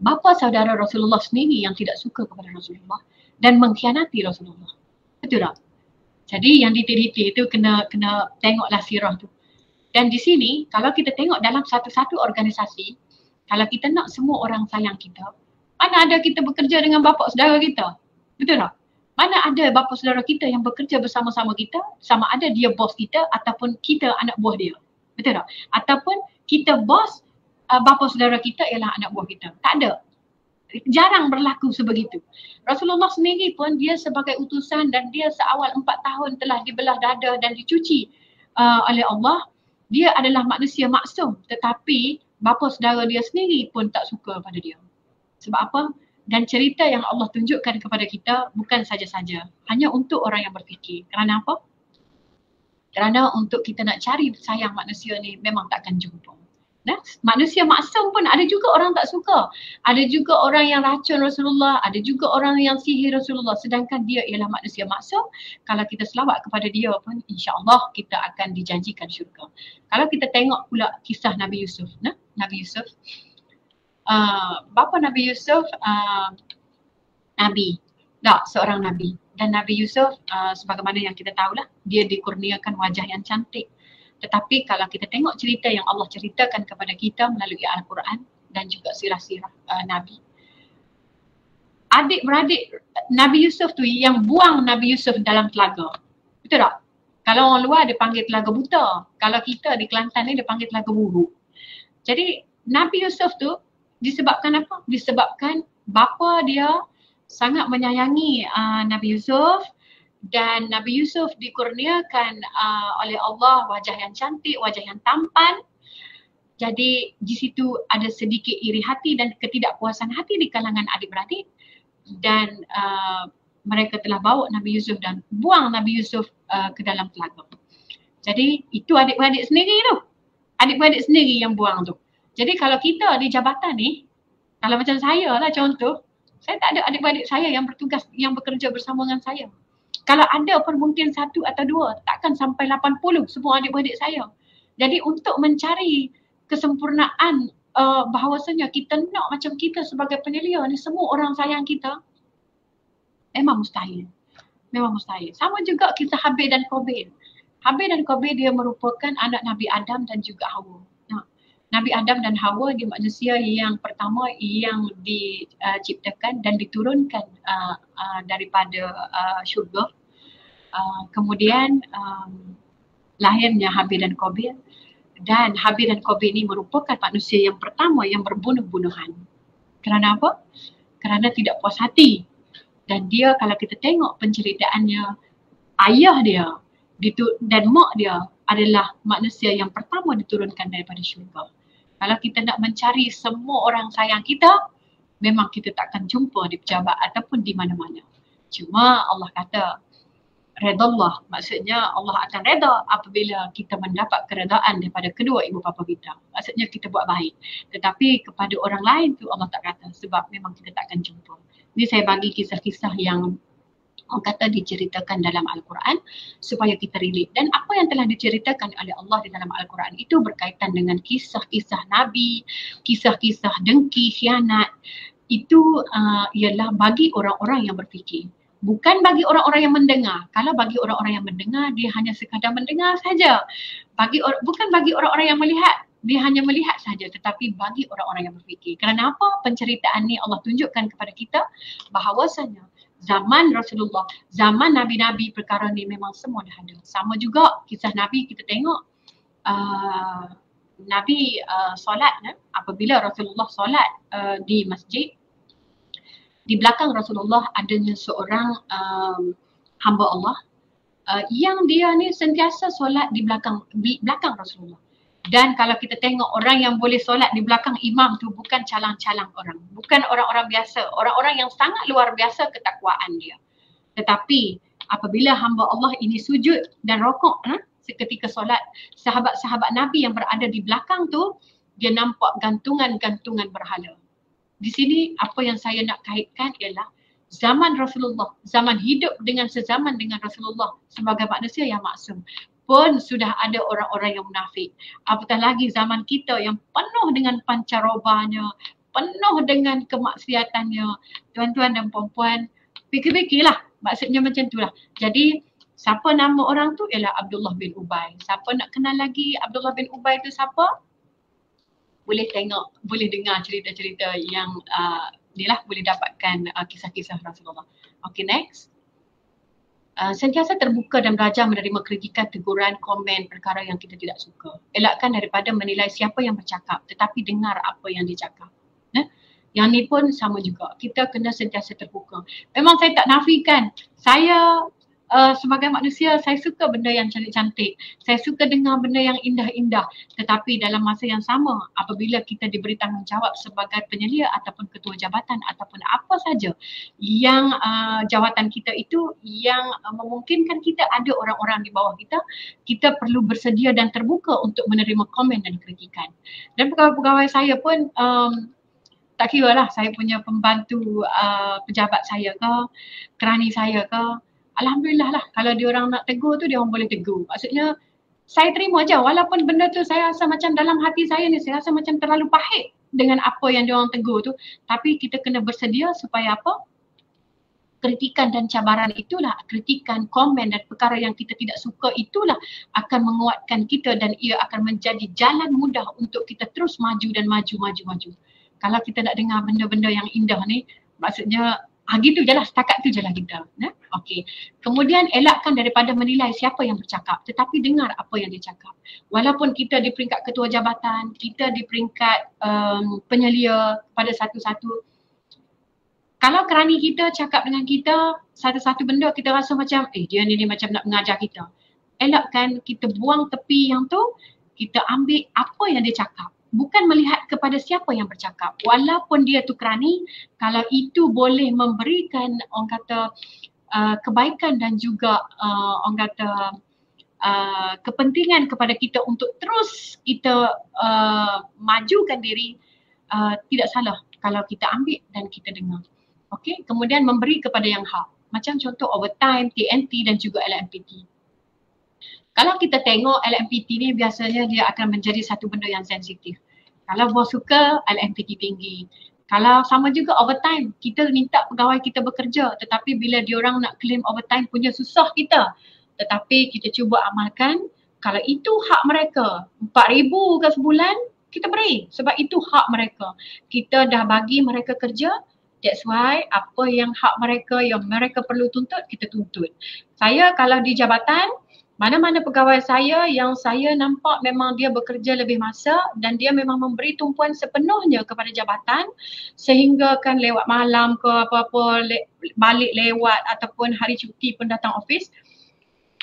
bapa saudara Rasulullah sendiri yang tidak suka kepada Rasulullah dan mengkhianati Rasulullah. Betul tak? Jadi yang detail-detail itu kena tengoklah sirah tu. Dan di sini kalau kita tengok dalam satu-satu organisasi, kalau kita nak semua orang sayang kita, mana ada kita bekerja dengan bapa saudara kita? Betul tak? Mana ada bapa saudara kita yang bekerja bersama-sama kita, sama ada dia bos kita ataupun kita anak buah dia. Betul tak? Ataupun kita bos, bapa saudara kita ialah anak buah kita. Tak ada. Jarang berlaku sebegitu. Rasulullah sendiri pun dia sebagai utusan dan dia seawal 4 tahun telah dibelah dada dan dicuci oleh Allah. Dia adalah manusia maksum, tetapi bapa saudara dia sendiri pun tak suka pada dia. Sebab apa? Dan cerita yang Allah tunjukkan kepada kita bukan saja-saja, hanya untuk orang yang berfikir. Kerana apa? Kerana untuk kita nak cari sayang manusia ni memang takkan jumpa. Nah, manusia maksum pun ada juga orang tak suka. Ada juga orang yang racun Rasulullah, ada juga orang yang sihir Rasulullah, sedangkan dia ialah manusia maksum. Kalau kita selawat kepada dia pun, insya-Allah kita akan dijanjikan syurga. Kalau kita tengok pula kisah Nabi Yusuf, Nabi Yusuf, bapa Nabi Yusuf Nabi, tak seorang Nabi. Dan Nabi Yusuf sebagaimana yang kita tahulah, dia dikurniakan wajah yang cantik. Tetapi kalau kita tengok cerita yang Allah ceritakan kepada kita melalui Al-Quran dan juga sirah-sirah Nabi, adik-beradik Nabi Yusuf tu yang buang Nabi Yusuf dalam telaga. Betul tak? Kalau orang luar dia panggil telaga buta, kalau kita di Kelantan ni dia panggil telaga buruk. Jadi Nabi Yusuf tu disebabkan apa? Disebabkan bapa dia sangat menyayangi Nabi Yusuf, dan Nabi Yusuf dikurniakan oleh Allah wajah yang cantik, wajah yang tampan. Jadi di situ ada sedikit iri hati dan ketidakpuasan hati di kalangan adik-beradik, dan mereka telah bawa Nabi Yusuf dan buang Nabi Yusuf ke dalam telaga. Jadi itu adik-beradik sendiri tu. Adik-beradik sendiri yang buang tu. Jadi kalau kita di jabatan ni, kalau macam saya lah contoh, saya tak ada adik-beradik saya yang bertugas, yang bekerja bersama dengan saya. Kalau ada pun mungkin 1 atau 2, takkan sampai 80 semua adik-beradik saya. Jadi untuk mencari kesempurnaan bahawasanya kita nak macam kita sebagai penyelia ni semua orang sayang kita, memang mustahil. Memang mustahil. Sama juga kisah Habil dan Qabil. Habil dan Qabil dia merupakan anak Nabi Adam dan juga Hawa. Nabi Adam dan Hawa dia manusia yang pertama yang diciptakan dan diturunkan daripada syurga. Kemudian lahirnya Habil dan Qabil, dan Habil dan Qabil ini merupakan manusia yang pertama yang berbunuh-bunuhan. Kerana apa? Kerana tidak puas hati. Dan dia kalau kita tengok penceritaannya, ayah dia dan mak dia adalah manusia yang pertama diturunkan daripada syurga. Kalau kita nak mencari semua orang sayang kita, memang kita takkan jumpa di pejabat ataupun di mana-mana. Cuma Allah kata, redallah, maksudnya Allah akan reda apabila kita mendapat keredaan daripada kedua ibu bapa kita. Maksudnya kita buat baik. Tetapi kepada orang lain tu Allah tak kata, sebab memang kita takkan jumpa. Ini saya bagi kisah-kisah yang orang kata diceritakan dalam Al-Quran supaya kita relate. Dan apa yang telah diceritakan oleh Allah di dalam Al-Quran itu berkaitan dengan kisah-kisah Nabi, kisah-kisah dengki, khianat. Itu ialah bagi orang-orang yang berfikir. Bukan bagi orang-orang yang mendengar. Kalau bagi orang-orang yang mendengar, dia hanya sekadar mendengar saja. Bukan bagi orang-orang yang melihat, dia hanya melihat saja, tetapi bagi orang-orang yang berfikir. Kerana apa? Penceritaan ni Allah tunjukkan kepada kita bahawasanya zaman Rasulullah, zaman Nabi-Nabi, perkara ni memang semua dah ada. Sama juga kisah Nabi kita tengok, Nabi solat, apabila Rasulullah solat di masjid, di belakang Rasulullah adanya seorang hamba Allah yang dia ni sentiasa solat di belakang Rasulullah. Dan kalau kita tengok orang yang boleh solat di belakang imam tu bukan calang-calang orang. Bukan orang-orang biasa. Orang-orang yang sangat luar biasa ketakwaan dia. Tetapi apabila hamba Allah ini sujud dan rokok seketika solat, sahabat-sahabat Nabi yang berada di belakang tu, dia nampak gantungan-gantungan berhala. Di sini apa yang saya nak kaitkan ialah zaman Rasulullah, zaman hidup dengan sezaman dengan Rasulullah sebagai manusia yang maksum, pun sudah ada orang-orang yang munafik. Apatah lagi zaman kita yang penuh dengan pancarobanya, penuh dengan kemaksiatannya. Tuan-tuan dan puan-puan, fikir-fikirlah, maksudnya macam itulah. Jadi siapa nama orang tu ialah Abdullah bin Ubay. Siapa nak kenal lagi Abdullah bin Ubay tu siapa? Boleh tengok, boleh dengar cerita-cerita yang ni lah, boleh dapatkan kisah-kisah Rasulullah. Okay, next. Sentiasa terbuka dan belajar menerima kritikan, teguran, komen, perkara yang kita tidak suka. Elakkan daripada menilai siapa yang bercakap, tetapi dengar apa yang dia cakap. Yang ni pun sama juga. Kita kena sentiasa terbuka. Memang saya tak nafikan. Saya sebagai manusia, saya suka benda yang cantik-cantik. Saya suka dengar benda yang indah-indah. Tetapi dalam masa yang sama, apabila kita diberi tanggungjawab sebagai penyelia ataupun ketua jabatan ataupun apa saja yang jawatan kita itu yang memungkinkan kita ada orang-orang di bawah kita, kita perlu bersedia dan terbuka untuk menerima komen dan kritikan. Dan pegawai-pegawai saya pun tak kira lah saya punya pembantu pejabat saya ke, kerani saya ke, alhamdulillah lah kalau dia orang nak tegur tu dia orang boleh tegur. Maksudnya saya terima je walaupun benda tu saya rasa macam dalam hati saya ni saya rasa macam terlalu pahit dengan apa yang dia orang tegur tu, tapi kita kena bersedia supaya apa? Kritikan dan cabaran itulah, kritikan, komen dan perkara yang kita tidak suka itulah akan menguatkan kita dan ia akan menjadi jalan mudah untuk kita terus maju dan maju. Kalau kita nak dengar benda-benda yang indah ni, maksudnya gitu je lah, setakat tu je lah kita. Okey. Kemudian elakkan daripada menilai siapa yang bercakap, tetapi dengar apa yang dia cakap. Walaupun kita di peringkat ketua jabatan, kita di peringkat penyelia pada satu-satu, kalau kerani kita cakap dengan kita satu-satu benda kita rasa macam dia ni macam nak mengajar kita. Elakkan kita buang tepi yang tu, kita ambil apa yang dia cakap. Bukan melihat kepada siapa yang bercakap. Walaupun dia tu kerani, kalau itu boleh memberikan orang kata kebaikan dan juga orang kata kepentingan kepada kita untuk terus kita majukan diri, tidak salah kalau kita ambil dan kita dengar. Okey, kemudian memberi kepada yang hak. Macam contoh overtime, TNT dan juga LMPT. Kalau kita tengok LMPT ni biasanya dia akan menjadi satu benda yang sensitif. Kalau bos suka, LMPT tinggi. Kalau sama juga overtime, kita minta pegawai kita bekerja tetapi bila diorang nak claim overtime punya susah kita. Tetapi kita cuba amalkan, kalau itu hak mereka, 4,000 ke sebulan, kita beri sebab itu hak mereka. Kita dah bagi mereka kerja, that's why apa yang hak mereka, yang mereka perlu tuntut, kita tuntut. Saya kalau di jabatan, mana-mana pegawai saya yang saya nampak memang dia bekerja lebih masa dan dia memang memberi tumpuan sepenuhnya kepada jabatan sehingga kan lewat malam ke apa-apa, balik lewat ataupun hari cuti pun datang office,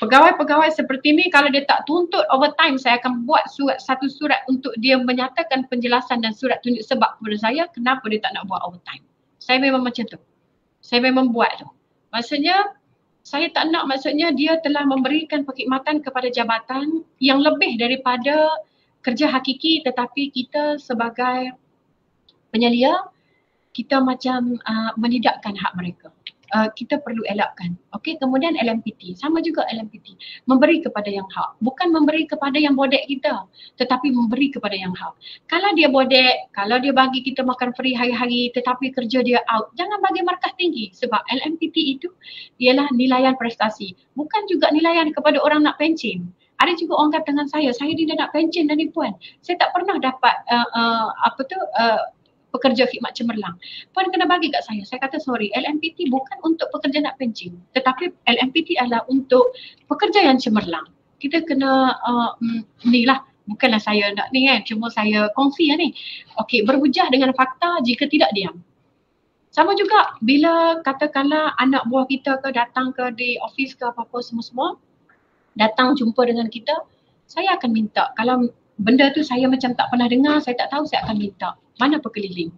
Pegawai-pegawai seperti ni kalau dia tak tuntut overtime, saya akan buat satu surat untuk dia menyatakan penjelasan dan surat tunjuk sebab kepada saya kenapa dia tak nak buat overtime. Saya memang macam tu. Saya memang buat tu. Maksudnya saya tak nak, maksudnya dia telah memberikan perkhidmatan kepada jabatan yang lebih daripada kerja hakiki, tetapi kita sebagai penyelia kita macam menidakkan hak mereka. Kita perlu elakkan. Okey, kemudian LMPT, sama juga LMPT. Memberi kepada yang hak. Bukan memberi kepada yang bodek kita, tetapi memberi kepada yang hak. Kalau dia bodek, kalau dia bagi kita makan free hari-hari tetapi kerja dia out, jangan bagi markah tinggi. Sebab LMPT itu ialah nilaian prestasi. Bukan juga nilaian kepada orang nak pencen. Ada juga orang kata dengan saya ni dah nak pencen dah ni puan. Saya tak pernah dapat pekerja khidmat cemerlang. Puan kena bagi kat saya. Saya kata sorry, LMPT bukan untuk pekerja nak pencen, tetapi LMPT adalah untuk pekerja yang cemerlang. Kita kena ni lah, bukanlah saya nak ni kan, cuma saya kongsi lah ni. Okey, berhujah dengan fakta, jika tidak diam. Sama juga bila katakanlah anak buah kita ke datang ke di office ke apa-apa semua-semua, datang jumpa dengan kita, saya akan minta, kalau benda tu saya macam tak pernah dengar, saya tak tahu, saya akan minta. Mana pekeliling?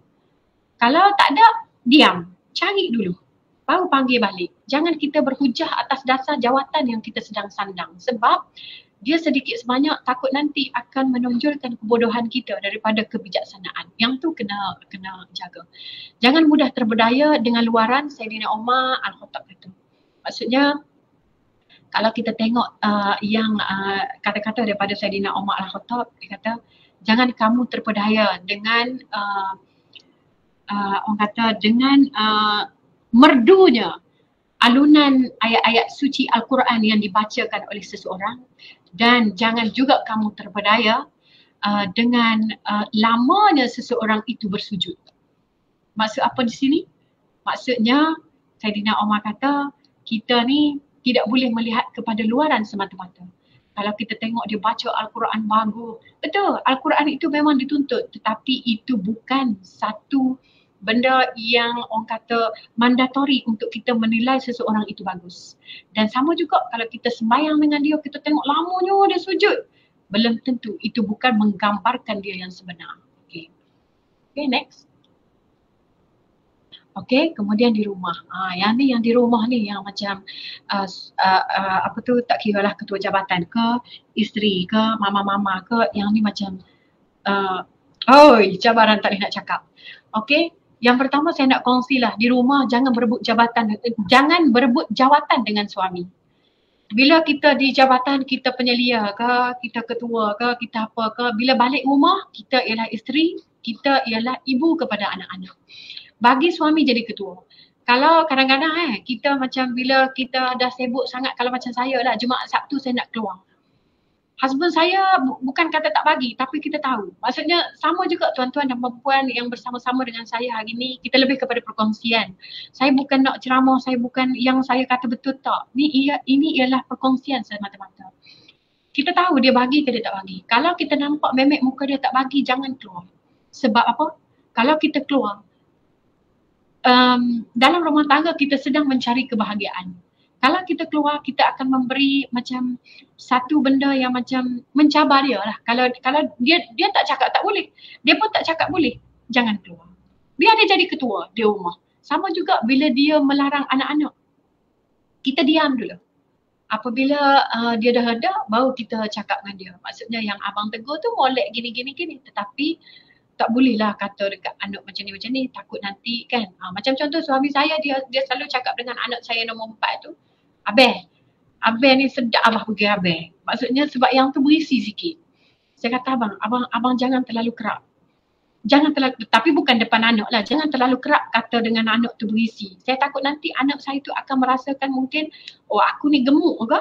Kalau tak ada, diam. Cari dulu. Baru panggil balik. Jangan kita berhujah atas dasar jawatan yang kita sedang sandang. Sebab dia sedikit sebanyak takut nanti akan menonjolkan kebodohan kita daripada kebijaksanaan. Yang tu kena jaga. Jangan mudah terberdaya dengan luaran. Saidina Umar Al-Khattab kata. Maksudnya, kalau kita tengok yang kata-kata daripada Saidina Umar Al-Khattab, dia kata, jangan kamu terpedaya dengan orang kata dengan merdunya alunan ayat-ayat suci Al-Quran yang dibacakan oleh seseorang, dan jangan juga kamu terpedaya dengan lamanya seseorang itu bersujud. Maksud apa di sini? Maksudnya Saidina Umar kata kita ni tidak boleh melihat kepada luaran semata-mata. Kalau kita tengok dia baca Al-Quran bagus, betul, Al-Quran itu memang dituntut, tetapi itu bukan satu benda yang orang kata mandatori untuk kita menilai seseorang itu bagus. Dan sama juga kalau kita sembahyang dengan dia, kita tengok lamanya dia sujud, belum tentu itu bukan menggambarkan dia yang sebenar. Okay, next. Okey, kemudian di rumah. Yang di rumah ni yang macam apa tu, tak kira lah ketua jabatan ke, isteri ke, mama-mama ke, yang ni macam cabaran tak boleh nak cakap. Okey, yang pertama saya nak kongsi lah, di rumah jangan berebut jawatan dengan suami. Bila kita di jabatan, kita penyelia ke, kita ketua ke, kita apa ke, bila balik rumah, kita ialah isteri, kita ialah ibu kepada anak-anak. Bagi suami jadi ketua. Kalau kadang-kadang kita macam bila kita dah sibuk sangat, kalau macam saya lah, Jumaat Sabtu saya nak keluar. Husband saya bukan kata tak bagi, tapi kita tahu. Maksudnya sama juga tuan-tuan dan puan yang bersama-sama dengan saya hari ni, kita lebih kepada perkongsian. Saya bukan nak ceramah, saya bukan yang saya kata betul tak. Ini ialah perkongsian semata-mata. Kita tahu dia bagi ke dia tak bagi. Kalau kita nampak memek muka dia tak bagi, jangan keluar. Sebab apa? Kalau kita keluar, dalam rumah tangga kita sedang mencari kebahagiaan. Kalau kita keluar, kita akan memberi macam satu benda yang macam mencabar dia lah. Kalau dia tak cakap tak boleh, dia pun tak cakap boleh, jangan keluar. Biar dia jadi ketua di rumah. Sama juga bila dia melarang anak-anak, kita diam dulu. Apabila dia dah reda, baru kita cakap dengan dia. Maksudnya yang abang tegur tu molek gini. Tetapi tak bolehlah kata dekat anak macam ni, takut nanti kan. Macam contoh suami saya, dia selalu cakap dengan anak saya nombor 4 tu, Abang ni sedap abang pergi abang. Maksudnya sebab yang tu berisi sikit. Saya kata abang jangan terlalu kerap. Tapi bukan depan anak lah, jangan terlalu kerap kata dengan anak tu berisi. Saya takut nanti anak saya tu akan merasakan mungkin, aku ni gemuk ke?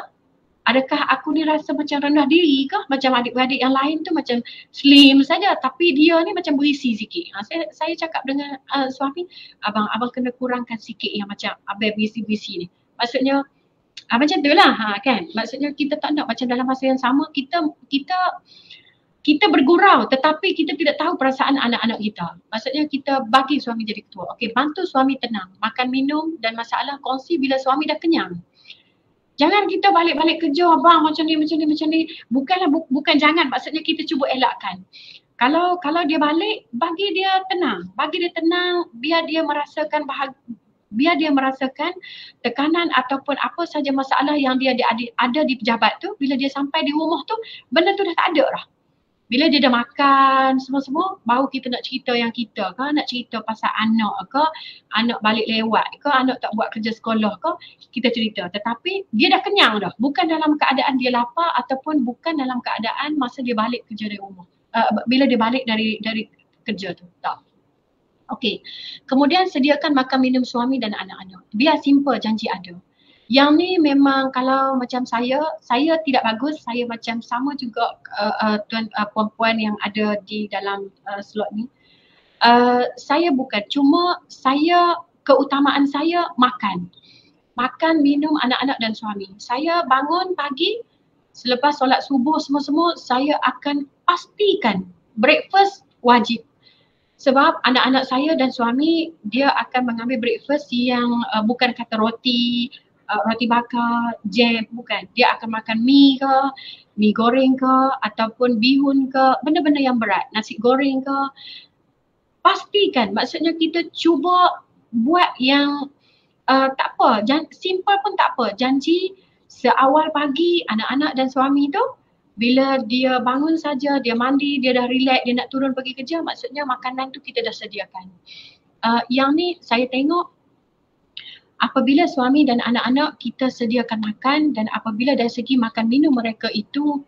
Adakah aku ni rasa macam rendah diri ke? Macam adik-beradik yang lain tu macam slim saja, tapi dia ni macam berisi sikit. Saya cakap dengan suami, abang kena kurangkan sikit yang macam abang berisi-berisi ni. Maksudnya macam tu lah kan. Maksudnya kita tak nak macam dalam masa yang sama kita bergurau, tetapi kita tidak tahu perasaan anak-anak kita. Maksudnya kita bagi suami jadi ketua. Okey, bantu suami tenang, makan minum dan masalah kongsi bila suami dah kenyang. Jangan kita balik-balik kerja, abang macam ni, macam ni, macam ni. Bukanlah, bukan jangan, maksudnya kita cuba elakkan. Kalau dia balik, bagi dia tenang. Bagi dia tenang, biar dia merasakan biar dia merasakan tekanan ataupun apa saja masalah yang dia ada di pejabat tu, bila dia sampai di rumah tu, benda tu dah tak ada dah. Bila dia dah makan semua-semua, baru kita nak cerita yang kita ke, nak cerita pasal anak ke, anak balik lewat ke, anak tak buat kerja sekolah ke, kita cerita. Tetapi dia dah kenyang dah. Bukan dalam keadaan dia lapar ataupun bukan dalam keadaan masa dia balik kerja dari rumah. Bila dia balik dari kerja tu. Tak. Okey. Kemudian sediakan makan minum suami dan anak-anak. Biar simple, janji ada. Yang ni memang kalau macam saya tidak bagus, saya macam sama juga puan-puan yang ada di dalam slot ni. Saya bukan, cuma keutamaan saya makan. Makan, minum, anak-anak dan suami. Saya bangun pagi, selepas solat subuh semua-semua, saya akan pastikan breakfast wajib. Sebab anak-anak saya dan suami, dia akan mengambil breakfast yang bukan kata roti bakar, jam, bukan. Dia akan makan mi ke, mi goreng ke, ataupun bihun ke, benda-benda yang berat, nasi goreng ke. Pastikan, maksudnya kita cuba buat yang tak apa, simple pun tak apa. Janji seawal pagi anak-anak dan suami tu, bila dia bangun saja, dia mandi, dia dah relax, dia nak turun pergi kerja, maksudnya makanan tu kita dah sediakan. Yang ni saya tengok apabila suami dan anak-anak kita sediakan makan, dan apabila dari segi makan minum mereka itu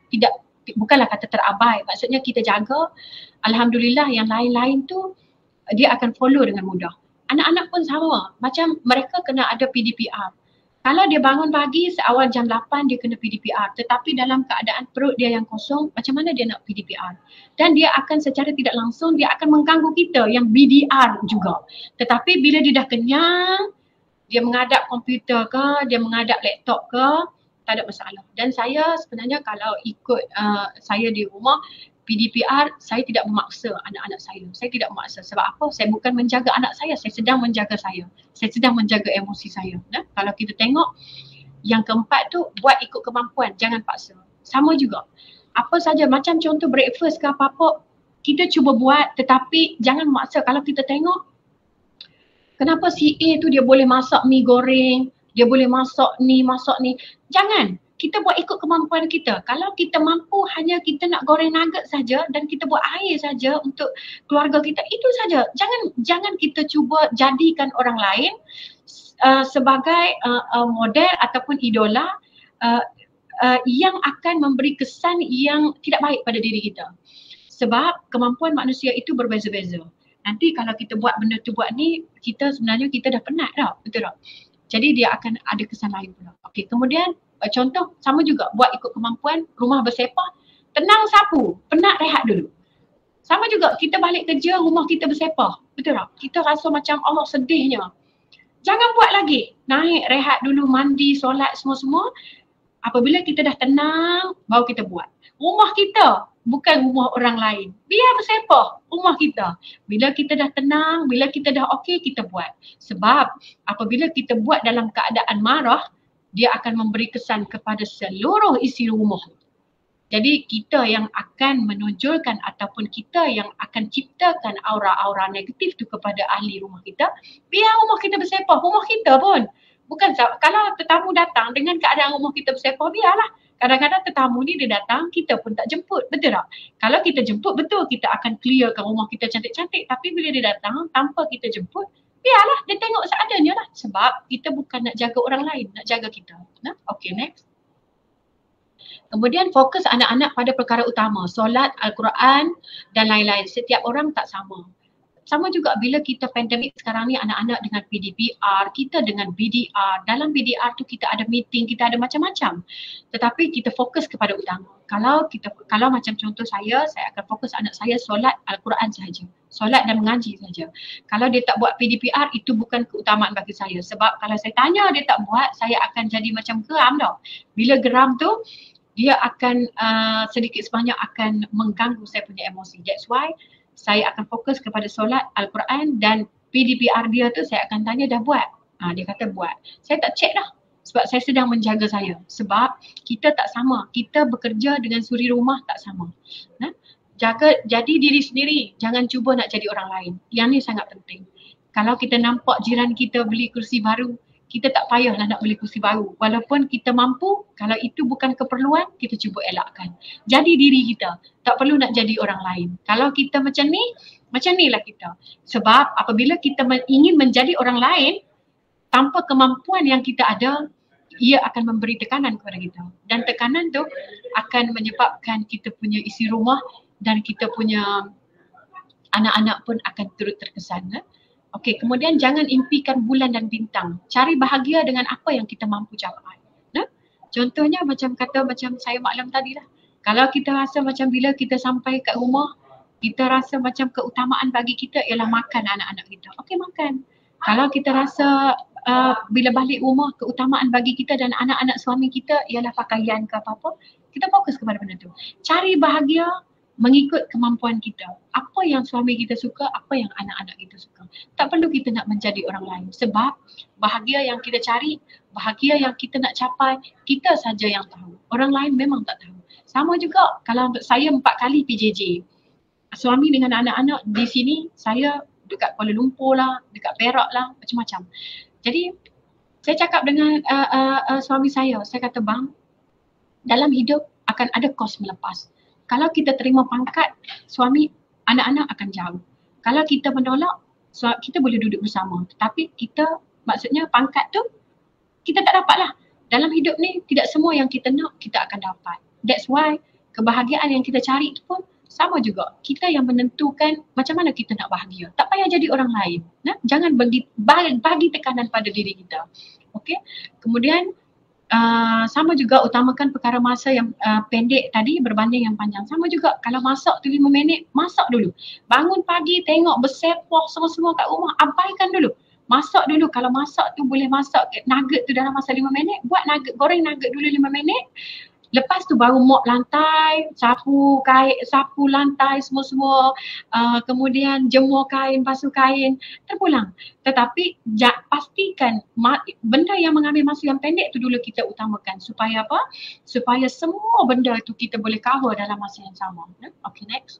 bukanlah kata terabai, maksudnya kita jaga, alhamdulillah yang lain-lain tu dia akan follow dengan mudah. Anak-anak pun sama, macam mereka kena ada PDPR. Kalau dia bangun pagi seawal jam 8 dia kena PDPR, tetapi dalam keadaan perut dia yang kosong, macam mana dia nak PDPR? Dan dia akan secara tidak langsung dia akan mengganggu kita yang BDR juga. Tetapi bila dia dah kenyang, dia menghadap komputer ke, dia menghadap laptop ke, tak ada masalah. Dan saya sebenarnya kalau ikut saya di rumah, PDPR, saya tidak memaksa anak-anak saya. Saya tidak memaksa. Sebab apa? Saya bukan menjaga anak saya sedang menjaga saya. Saya sedang menjaga emosi saya. Nah, kalau kita tengok, yang keempat tu, buat ikut kemampuan, jangan paksa. Sama juga. Apa saja, macam contoh breakfast ke apa-apa, kita cuba buat tetapi jangan memaksa. Kalau kita tengok, kenapa si A tu dia boleh masak mi goreng, dia boleh masak ni. Jangan. Kita buat ikut kemampuan kita. Kalau kita mampu hanya kita nak goreng nugget saja dan kita buat air saja untuk keluarga kita, itu saja. Jangan kita cuba jadikan orang lain sebagai model ataupun idola yang akan memberi kesan yang tidak baik pada diri kita. Sebab kemampuan manusia itu berbeza-beza. Nanti kalau kita buat benda tu buat ni, sebenarnya kita dah penat dah, betul tak? Jadi dia akan ada kesan lain pula. Okey, kemudian contoh sama juga, buat ikut kemampuan, rumah bersepah, tenang sapu, penat rehat dulu. Sama juga, kita balik kerja, rumah kita bersepah, betul tak? Kita rasa macam Allah sedihnya. Jangan buat lagi, naik rehat dulu, mandi, solat semua-semua. Apabila kita dah tenang, baru kita buat. Rumah kita, bukan rumah orang lain. Biar bersepah rumah kita. Bila kita dah tenang, bila kita dah okey, kita buat. Sebab apabila kita buat dalam keadaan marah, dia akan memberi kesan kepada seluruh isi rumah. Jadi kita yang akan menonjolkan ataupun kita yang akan ciptakan aura-aura negatif tu kepada ahli rumah kita. Biar rumah kita bersepah, rumah kita pun. Bukan kalau tetamu datang dengan keadaan rumah kita bersepah, biarlah. Kadang-kadang tetamu ni dia datang, kita pun tak jemput, betul tak? Kalau kita jemput, betul kita akan clearkan rumah kita cantik-cantik. Tapi bila dia datang tanpa kita jemput, biarlah dia tengok seadanya lah. Sebab kita bukan nak jaga orang lain, nak jaga kita. Nah, okay, next. Kemudian fokus anak-anak pada perkara utama, solat, Al-Quran dan lain-lain. Setiap orang tak sama. Sama juga bila kita pandemik sekarang ni, anak-anak dengan PDPR, kita dengan BDR. Dalam BDR tu kita ada meeting, kita ada macam-macam. Tetapi kita fokus kepada utama. Kalau macam contoh saya akan fokus anak saya solat Al-Quran sahaja. Solat dan mengaji saja. Kalau dia tak buat PDPR, itu bukan keutamaan bagi saya. Sebab kalau saya tanya dia tak buat, saya akan jadi macam geram dah. Bila geram tu, dia akan sedikit sebanyak akan mengganggu saya punya emosi. That's why saya akan fokus kepada solat, Al-Quran dan PDPR dia tu saya akan tanya dah buat. Dia kata buat. Saya tak check dah. Sebab saya sedang menjaga saya. Sebab kita tak sama. Kita bekerja dengan suri rumah tak sama. Jadi diri sendiri. Jangan cuba nak jadi orang lain. Yang ni sangat penting. Kalau kita nampak jiran kita beli kursi baru, kita tak payahlah nak beli kursi baru. Walaupun kita mampu, kalau itu bukan keperluan, kita cuba elakkan. Jadi diri kita. Tak perlu nak jadi orang lain. Kalau kita macam ni lah kita. Sebab apabila kita ingin menjadi orang lain, tanpa kemampuan yang kita ada, ia akan memberi tekanan kepada kita. Dan tekanan tu akan menyebabkan kita punya isi rumah dan kita punya anak-anak pun akan turut terkesan. Okey, kemudian jangan impikan bulan dan bintang. Cari bahagia dengan apa yang kita mampu capai. Contohnya macam saya maklum tadi lah. Kalau kita rasa macam bila kita sampai kat rumah, kita rasa macam keutamaan bagi kita ialah makan anak-anak kita. Okey, makan. Kalau kita rasa bila balik rumah keutamaan bagi kita dan anak-anak suami kita ialah pakaian ke apa-apa, kita fokus kepada benda tu. Cari bahagia mengikut kemampuan kita. Apa yang suami kita suka, apa yang anak-anak kita suka. Tak perlu kita nak menjadi orang lain. Sebab bahagia yang kita cari, bahagia yang kita nak capai, kita saja yang tahu. Orang lain memang tak tahu. Sama juga kalau saya 4 kali PJJ. Suami dengan anak-anak di sini, saya dekat Kuala Lumpur lah, dekat Perak lah, macam-macam. Jadi saya cakap dengan suami saya kata, bang, dalam hidup akan ada kos melepas. Kalau kita terima pangkat, suami, anak-anak akan jauh. Kalau kita menolak, kita boleh duduk bersama. Tetapi kita, maksudnya pangkat tu, kita tak dapat lah. Dalam hidup ni, tidak semua yang kita nak, kita akan dapat. That's why, kebahagiaan yang kita cari tu pun, sama juga. Kita yang menentukan macam mana kita nak bahagia. Tak payah jadi orang lain. Jangan bagi tekanan pada diri kita. Okay? Kemudian, sama juga utamakan perkara masa yang pendek tadi berbanding yang panjang. Sama juga kalau masak tu 5 minit, masak dulu. Bangun pagi tengok bersepoh semua-semua kat rumah, abaikan dulu. Masak dulu. Kalau masak tu boleh masak nugget tu dalam masa 5 minit, buat nugget, goreng nugget dulu 5 minit. Lepas tu baru mop lantai, sapu lantai semua-semua, kemudian jemur kain, basuh kain, terpulang. Tetapi pastikan benda yang mengambil masa yang pendek tu dulu kita utamakan. Supaya apa? Supaya semua benda tu kita boleh cover dalam masa yang sama. Okay, next.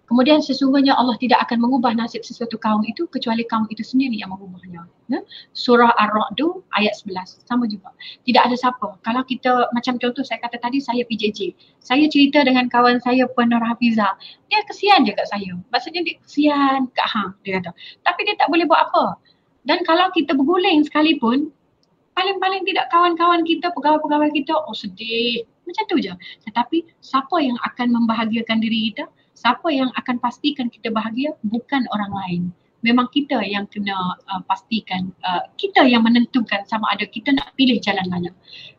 Kemudian sesungguhnya Allah tidak akan mengubah nasib sesuatu kaum itu kecuali kaum itu sendiri yang mengubahnya. Surah Ar-Ra'd ayat 11. Sama juga. Tidak ada siapa. Kalau kita, macam contoh saya kata tadi, saya PJJ. Saya cerita dengan kawan saya Puan Nur Hafizah. Dia kesian je kat saya. Maksudnya dia kesian kat hang, dia kata. Tapi dia tak boleh buat apa. Dan kalau kita berguling sekalipun, paling-paling tidak kawan-kawan kita, pegawai-pegawai kita, oh sedih. Macam tu je. Tetapi siapa yang akan membahagiakan diri kita? Siapa yang akan pastikan kita bahagia? Bukan orang lain. Memang kita yang kena pastikan, kita yang menentukan sama ada kita nak pilih jalan mana.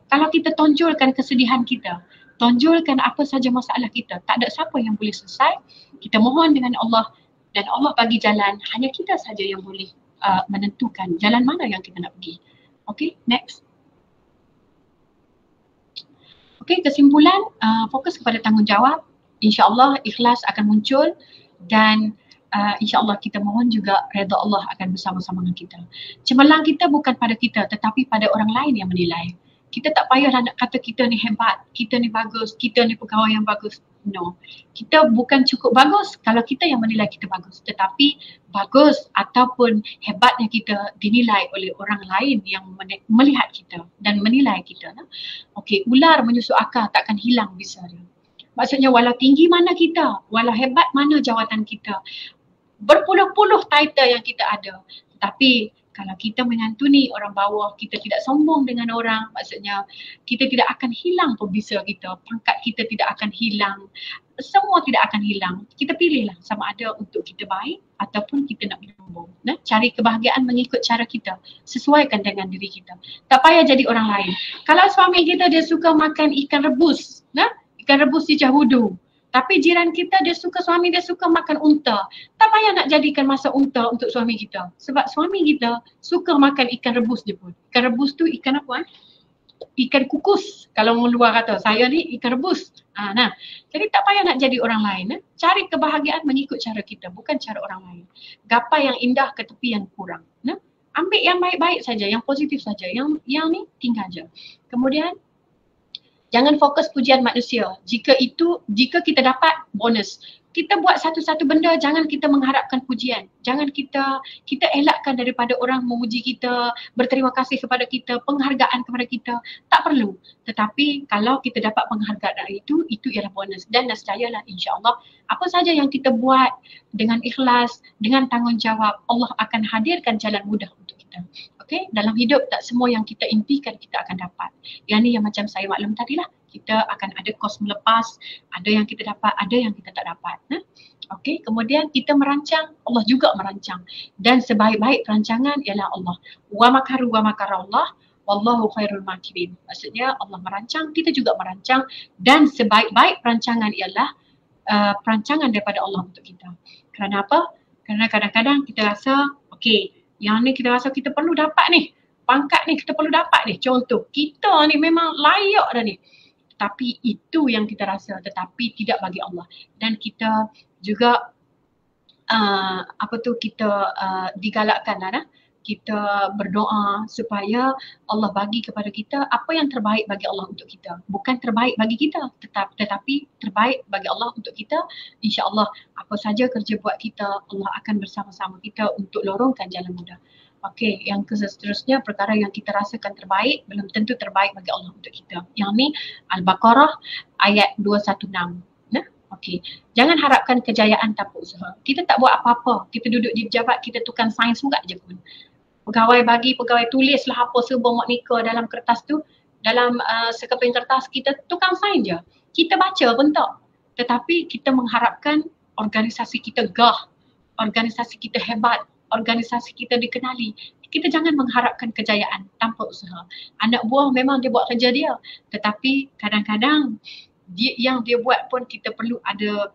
Kalau kita tonjolkan kesedihan kita, tonjolkan apa saja masalah kita, tak ada siapa yang boleh selesai. Kita mohon dengan Allah dan Allah bagi jalan, hanya kita saja yang boleh menentukan jalan mana yang kita nak pergi. Okay, next. Okay, kesimpulan, fokus kepada tanggungjawab. InsyaAllah ikhlas akan muncul dan insyaAllah kita mohon juga redha Allah akan bersama-sama dengan kita. Cemerlang kita bukan pada kita tetapi pada orang lain yang menilai. Kita tak payahlah nak kata kita ni hebat, kita ni bagus, kita ni pegawai yang bagus. No. Kita bukan cukup bagus kalau kita yang menilai kita bagus. Tetapi bagus ataupun hebatnya kita dinilai oleh orang lain yang melihat kita dan menilai kita. Okey, ular menyusuk akar takkan hilang bisa dia. Maksudnya walau tinggi mana kita, walau hebat mana jawatan kita, berpuluh-puluh title yang kita ada. Tapi kalau kita menyantuni orang bawah, kita tidak sombong dengan orang, maksudnya kita tidak akan hilang pembisa kita, pangkat kita tidak akan hilang, semua tidak akan hilang. Kita pilihlah sama ada untuk kita baik ataupun kita nak bersombong. Cari kebahagiaan mengikut cara kita, sesuaikan dengan diri kita. Tak payah jadi orang lain. Kalau suami kita dia suka makan ikan rebus, ikan rebus di Jahudu. Tapi jiran kita suami dia suka makan unta. Tak payah nak jadikan masa unta untuk suami kita. Sebab suami kita suka makan ikan rebus je pun. Ikan rebus tu ikan apa? Ikan kukus. Kalau orang luar kata, saya ni ikan rebus. Jadi tak payah nak jadi orang lain. Cari kebahagiaan mengikut cara kita, bukan cara orang lain. Gapai yang indah ke tepi yang kurang. Ambil yang baik-baik saja, yang positif saja, yang ni tinggal je. Kemudian jangan fokus pujian manusia. Jika kita dapat bonus. Kita buat satu-satu benda, jangan kita mengharapkan pujian. Jangan kita elakkan daripada orang memuji kita, berterima kasih kepada kita, penghargaan kepada kita. Tak perlu. Tetapi kalau kita dapat penghargaan itu ialah bonus. Dan nescayalah insya-Allah apa saja yang kita buat dengan ikhlas, dengan tanggungjawab, Allah akan hadirkan jalan mudah untuk kita. Okey, dalam hidup tak semua yang kita impikan kita akan dapat. Yang ni yang macam saya maklum tadilah, kita akan ada kos melepas, ada yang kita dapat, ada yang kita tak dapat. Okey, kemudian kita merancang, Allah juga merancang. Dan sebaik-baik perancangan ialah Allah. Wa makaru wa makarallah, wallahu khairul makirin. Maksudnya Allah merancang, kita juga merancang, dan sebaik-baik perancangan ialah perancangan daripada Allah untuk kita. Kerana apa? Kerana kadang-kadang kita rasa, okey, yang ni kita rasa kita perlu dapat ni. Pangkat ni kita perlu dapat ni. Contoh, kita ni memang layak dah ni. Tapi itu yang kita rasa, tetapi tidak bagi Allah. Dan kita juga kita digalakkan lah, kita berdoa supaya Allah bagi kepada kita apa yang terbaik bagi Allah untuk kita. Bukan terbaik bagi kita, tetapi terbaik bagi Allah untuk kita. InsyaAllah apa saja kerja buat kita, Allah akan bersama-sama kita untuk lorongkan jalan mudah. Okey, yang seterusnya perkara yang kita rasakan terbaik belum tentu terbaik bagi Allah untuk kita. Yang ni Al-Baqarah ayat 216. Okey, jangan harapkan kejayaan tanpa usaha. Kita tak buat apa-apa. Kita duduk di pejabat, kita tukang sains juga je pun. Pegawai tulislah apa serba mak nikah dalam kertas tu, dalam sekeping kertas, kita tukang sains je. Kita baca pun tak. Tetapi kita mengharapkan organisasi kita gah, organisasi kita hebat, organisasi kita dikenali. Kita jangan mengharapkan kejayaan tanpa usaha. Anak buah memang dia buat kerja dia, tetapi kadang-kadang yang dia buat pun kita perlu ada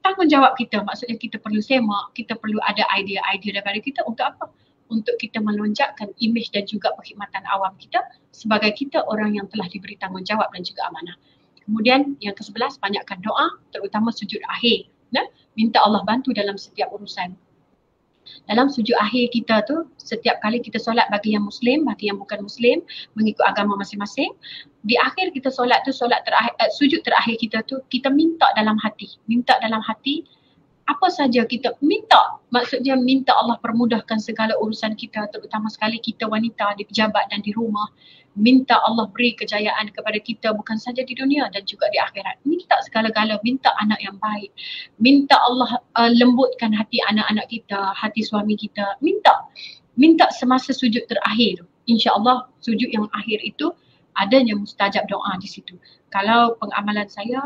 tanggungjawab kita. Maksudnya kita perlu semak, kita perlu ada idea-idea daripada kita untuk apa? Untuk kita melonjakkan imej dan juga perkhidmatan awam kita sebagai kita orang yang telah diberi tanggungjawab dan juga amanah. Kemudian yang ke-11, banyakkan doa, terutama sujud akhir. Minta Allah bantu dalam setiap urusan. Dalam sujud akhir kita tu, setiap kali kita solat bagi yang Muslim, bagi yang bukan Muslim, mengikut agama masing-masing, di akhir kita solat tu, sujud terakhir kita tu, kita minta dalam hati, apa saja kita minta. Maksudnya minta Allah permudahkan segala urusan kita, terutama sekali kita wanita di pejabat dan di rumah. Minta Allah beri kejayaan kepada kita bukan saja di dunia dan juga di akhirat. Minta segala-gala, minta anak yang baik. Minta Allah lembutkan hati anak-anak kita, hati suami kita. Minta semasa sujud terakhir. InsyaAllah sujud yang akhir itu adanya mustajab doa di situ. Kalau pengamalan saya,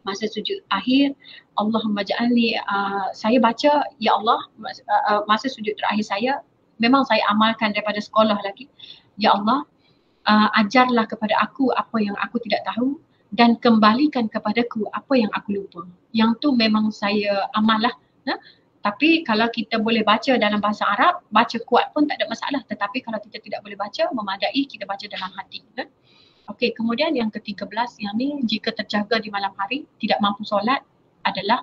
masa sujud akhir, Allahumma ja'alni, saya baca, ya Allah, masa sujud terakhir saya, memang saya amalkan daripada sekolah lagi. Ya Allah, ajarlah kepada aku apa yang aku tidak tahu dan kembalikan kepadaku apa yang aku lupa. Yang tu memang saya amal lah. Tapi kalau kita boleh baca dalam bahasa Arab, baca kuat pun tak ada masalah. Tetapi kalau kita tidak boleh baca, memadai kita baca dalam hati. Okey, kemudian yang ke-13, yang ni jika terjaga di malam hari, tidak mampu solat, adalah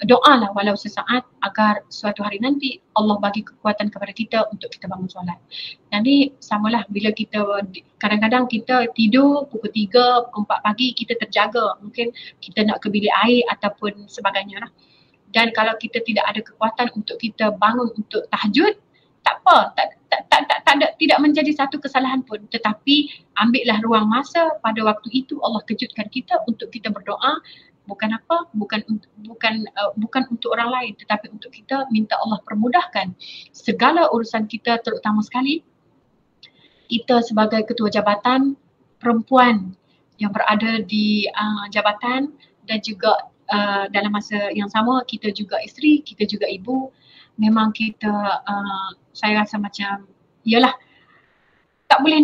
doalah walau sesaat agar suatu hari nanti Allah bagi kekuatan kepada kita untuk kita bangun solat. Dan ni samalah bila kita kadang-kadang kita tidur pukul 3, pukul 4 pagi, kita terjaga. Mungkin kita nak ke bilik air ataupun sebagainya lah. Dan kalau kita tidak ada kekuatan untuk kita bangun untuk tahajud, tak apa, tidak menjadi satu kesalahan pun. Tetapi ambillah ruang masa pada waktu itu Allah kejutkan kita untuk kita berdoa. Bukan apa, bukan untuk orang lain, tetapi untuk kita minta Allah permudahkan segala urusan kita, terutama sekali kita sebagai ketua jabatan perempuan yang berada di jabatan, dan juga dalam masa yang sama kita juga isteri, kita juga ibu. Memang kita saya rasa macam yalah, tak boleh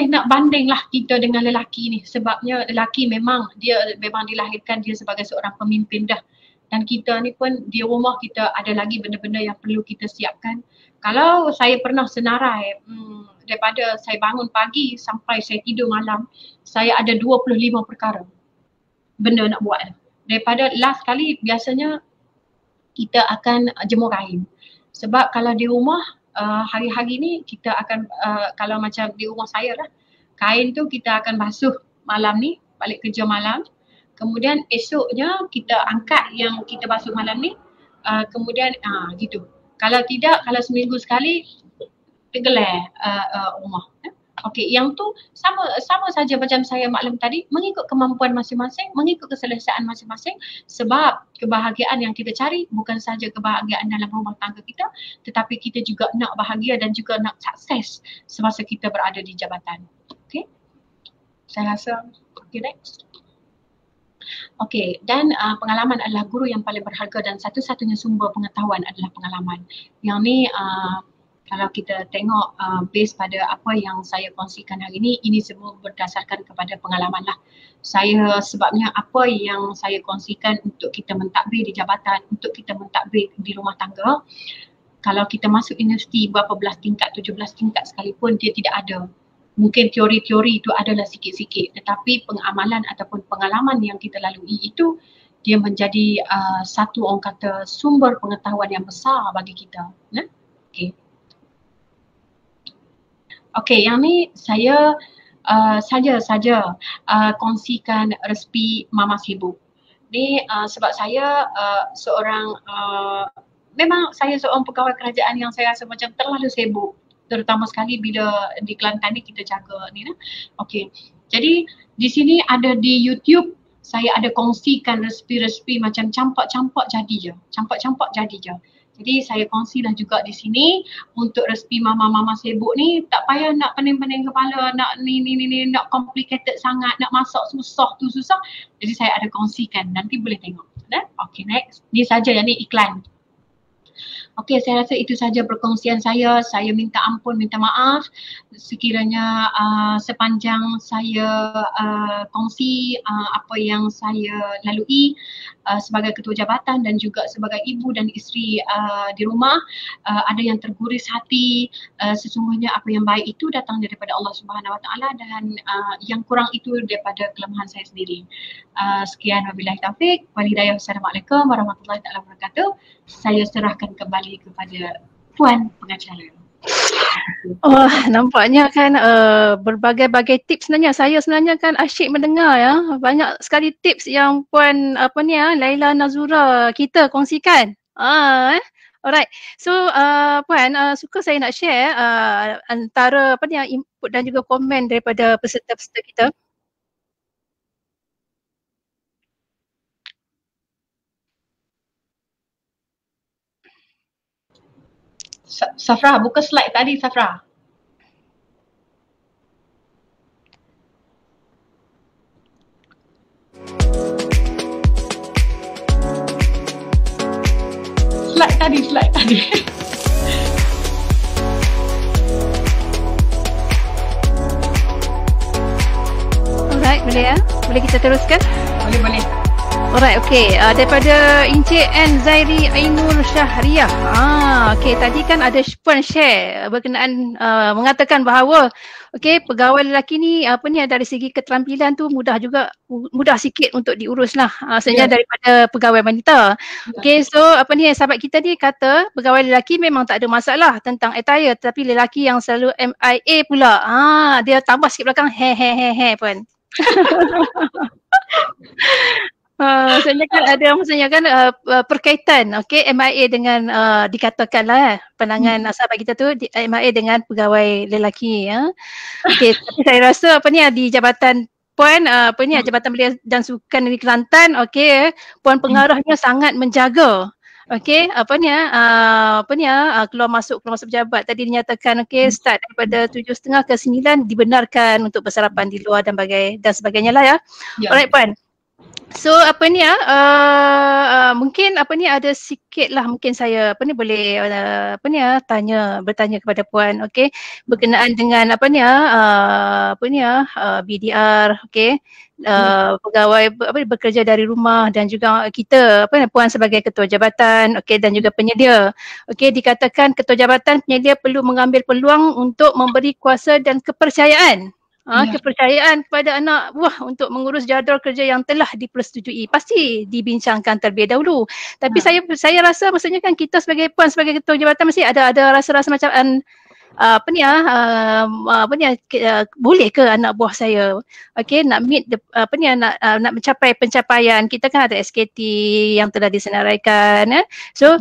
nak banding lah kita dengan lelaki ni, sebabnya lelaki memang dilahirkan dia sebagai seorang pemimpin dah, dan kita ni pun di rumah kita ada lagi benda-benda yang perlu kita siapkan. Kalau saya pernah senarai daripada saya bangun pagi sampai saya tidur malam, saya ada 25 perkara benda nak buat. Daripada last kali biasanya kita akan jemur kain. Sebab kalau di rumah hari-hari ni kita akan kalau macam di rumah saya lah, kain tu kita akan basuh malam ni, balik kerja malam. Kemudian esoknya kita angkat yang kita basuh malam ni, kemudian gitu. Kalau tidak, kalau seminggu sekali tergelar rumah. Okey, yang tu sama saja macam saya maklum tadi, mengikut kemampuan masing-masing, mengikut keselesaan masing-masing, sebab kebahagiaan yang kita cari bukan sahaja kebahagiaan dalam rumah tangga kita, tetapi kita juga nak bahagia dan juga nak sukses semasa kita berada di jabatan. Okey. Saya rasa okey, next. Okey, dan pengalaman adalah guru yang paling berharga dan satu-satunya sumber pengetahuan adalah pengalaman. Yang ni kalau kita tengok base pada apa yang saya kongsikan hari ini semua berdasarkan kepada pengalaman lah. Saya sebabnya apa yang saya kongsikan untuk kita mentadbir di jabatan, untuk kita mentadbir di rumah tangga, kalau kita masuk universiti berapa belas tingkat, 17 tingkat sekalipun dia tidak ada. Mungkin teori-teori itu adalah sikit-sikit, tetapi pengamalan ataupun pengalaman yang kita lalui itu dia menjadi satu orang kata sumber pengetahuan yang besar bagi kita. Okey. Okey, yang ni saya saja kongsikan resipi Mama Sibuk. Ni sebab saya seorang memang saya seorang pegawai kerajaan yang saya rasa macam terlalu sibuk, terutama sekali bila di Kelantan ni kita jaga ni lah. Okey. Jadi di sini ada di YouTube saya ada kongsikan resipi-resipi macam campak-campak jadi je. Campak-campak jadi je. Jadi saya kongsilah juga di sini untuk resipi mama-mama sibuk ni, tak payah nak pening-pening kepala, nak ni nak complicated sangat, nak masak susah tu susah. Jadi saya ada kongsikan, nanti boleh tengok. Okay, next. Ni saja yang ni iklan. Okey, saya rasa itu saja perkongsian saya. Saya minta ampun, minta maaf sekiranya sepanjang saya kongsi apa yang saya lalui sebagai ketua jabatan dan juga sebagai ibu dan isteri di rumah, ada yang terguris hati. Sesungguhnya apa yang baik itu datang daripada Allah Subhanahu Wa Taala dan yang kurang itu daripada kelemahan saya sendiri. Sekian, wabillahi taufik wal hidayah. Wassalamualaikum warahmatullahi wabarakatuh. Saya serahkan kembali kepada Puan Pengacara. Oh, nampaknya kan berbagai-bagai tips sebenarnya. Saya sebenarnya kan asyik mendengar ya. Banyak sekali tips yang Puan Laila Nazura kita kongsikan. Alright. So Puan, suka saya nak share antara input dan juga komen daripada peserta-peserta kita. Safra, buka slide tadi Safra. Slide tadi. Alright, boleh ya? Boleh kita teruskan? Boleh. Alright, okay. Daripada Encik N. Zairi Ainur Syahriah. Okay, tadi kan ada Puan share berkenaan mengatakan bahawa pegawai lelaki ni dari segi keterampilan tu mudah sikit untuk diurus lah. Sebenarnya daripada pegawai wanita. Okay, so sahabat kita ni kata pegawai lelaki memang tak ada masalah tentang attire, tapi lelaki yang selalu MIA pula. Dia tambah sikit belakang Puan. Sebenarnya kan ada perkaitan MIA dengan dikatakanlah pandangan sahabat kita tu MIA dengan pegawai lelaki ya. Okey, tapi saya rasa di jabatan Puan Jabatan Belia dan Sukan Negeri Kelantan Puan pengarahnya sangat menjaga keluar masuk pejabat. Tadi dinyatakan start daripada 7.30 ke 9 dibenarkan untuk bersarapan di luar dan sebagainya lah ya. Alright Puan. So mungkin ada sikit lah mungkin saya boleh bertanya kepada Puan berkenaan dengan BDR pegawai bekerja dari rumah dan juga kita Puan sebagai ketua jabatan dan juga penyedia. Dikatakan ketua jabatan penyedia perlu mengambil peluang untuk memberi kuasa dan kepercayaan kepercayaan kepada anak buah untuk mengurus jadual kerja yang telah dipersetujui pasti dibincangkan terlebih dahulu. Tapi saya rasa maksudnya kan kita sebagai puan, sebagai ketua jabatan mesti ada rasa-rasa macam boleh ke anak buah saya nak meet nak mencapai pencapaian. Kita kan ada SKT yang telah disenaraikan so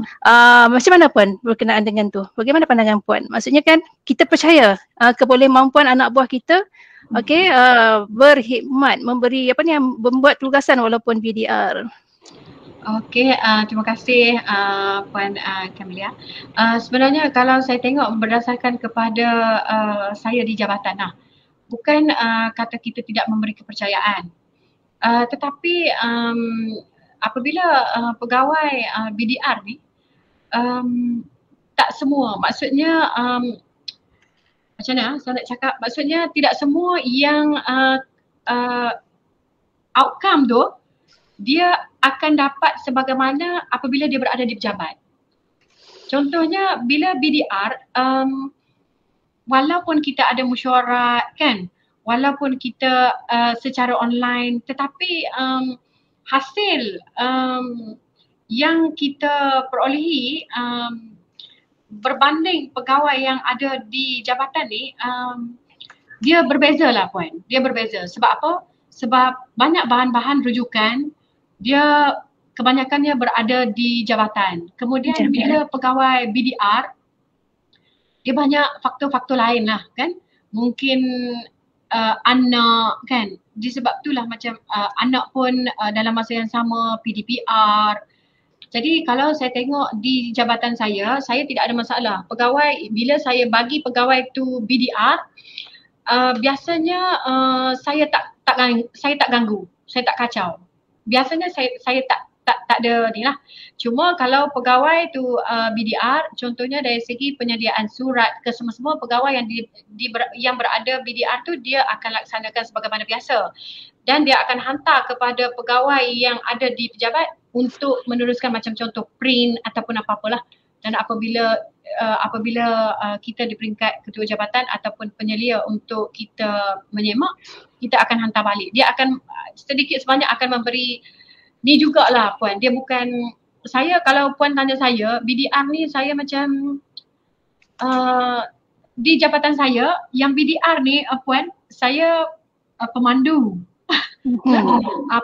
macam mana puan berkenaan dengan tu? Bagaimana pandangan puan? Maksudnya kan kita percaya kebolehmampuan anak buah kita berkhidmat, memberi membuat tugasan walaupun BDR. Okey, terima kasih Puan Camelia. Sebenarnya kalau saya tengok berdasarkan kepada saya di jabatan bukan kata kita tidak memberi kepercayaan. Tetapi apabila pegawai BDR ni tak semua, maksudnya macam mana saya nak cakap, maksudnya tidak semua yang outcome tu dia akan dapat sebagaimana apabila dia berada di pejabat. Contohnya bila BDR, walaupun kita ada mesyuarat kan, walaupun kita secara online, tetapi hasil yang kita perolehi berbanding pegawai yang ada di jabatan ni, dia berbeza lah puan. Dia berbeza. Sebab apa? Sebab banyak bahan-bahan rujukan dia kebanyakannya berada di jabatan. Kemudian bila pegawai BDR, dia banyak faktor-faktor lain lah kan. Mungkin anak kan. Disebab itulah macam anak pun dalam masa yang sama PDPR. Jadi kalau saya tengok di jabatan saya tidak ada masalah. Pegawai, bila saya bagi pegawai tu BDR, biasanya saya tak ganggu, saya tak kacau. Biasanya saya tak ada ni lah. Cuma kalau pegawai tu BDR, contohnya dari segi penyediaan surat ke semua pegawai yang berada BDR tu dia akan laksanakan sebagaimana biasa. Dan dia akan hantar kepada pegawai yang ada di pejabat untuk meneruskan macam contoh print ataupun apa-apalah. Dan apabila kita di peringkat ketua jabatan ataupun penyelia untuk kita menyemak, kita akan hantar balik. Dia akan sedikit sebanyak akan memberi ni jugalah puan. Dia bukan, saya kalau puan tanya saya, BDR ni saya macam di jabatan saya yang BDR ni puan, saya pemandu.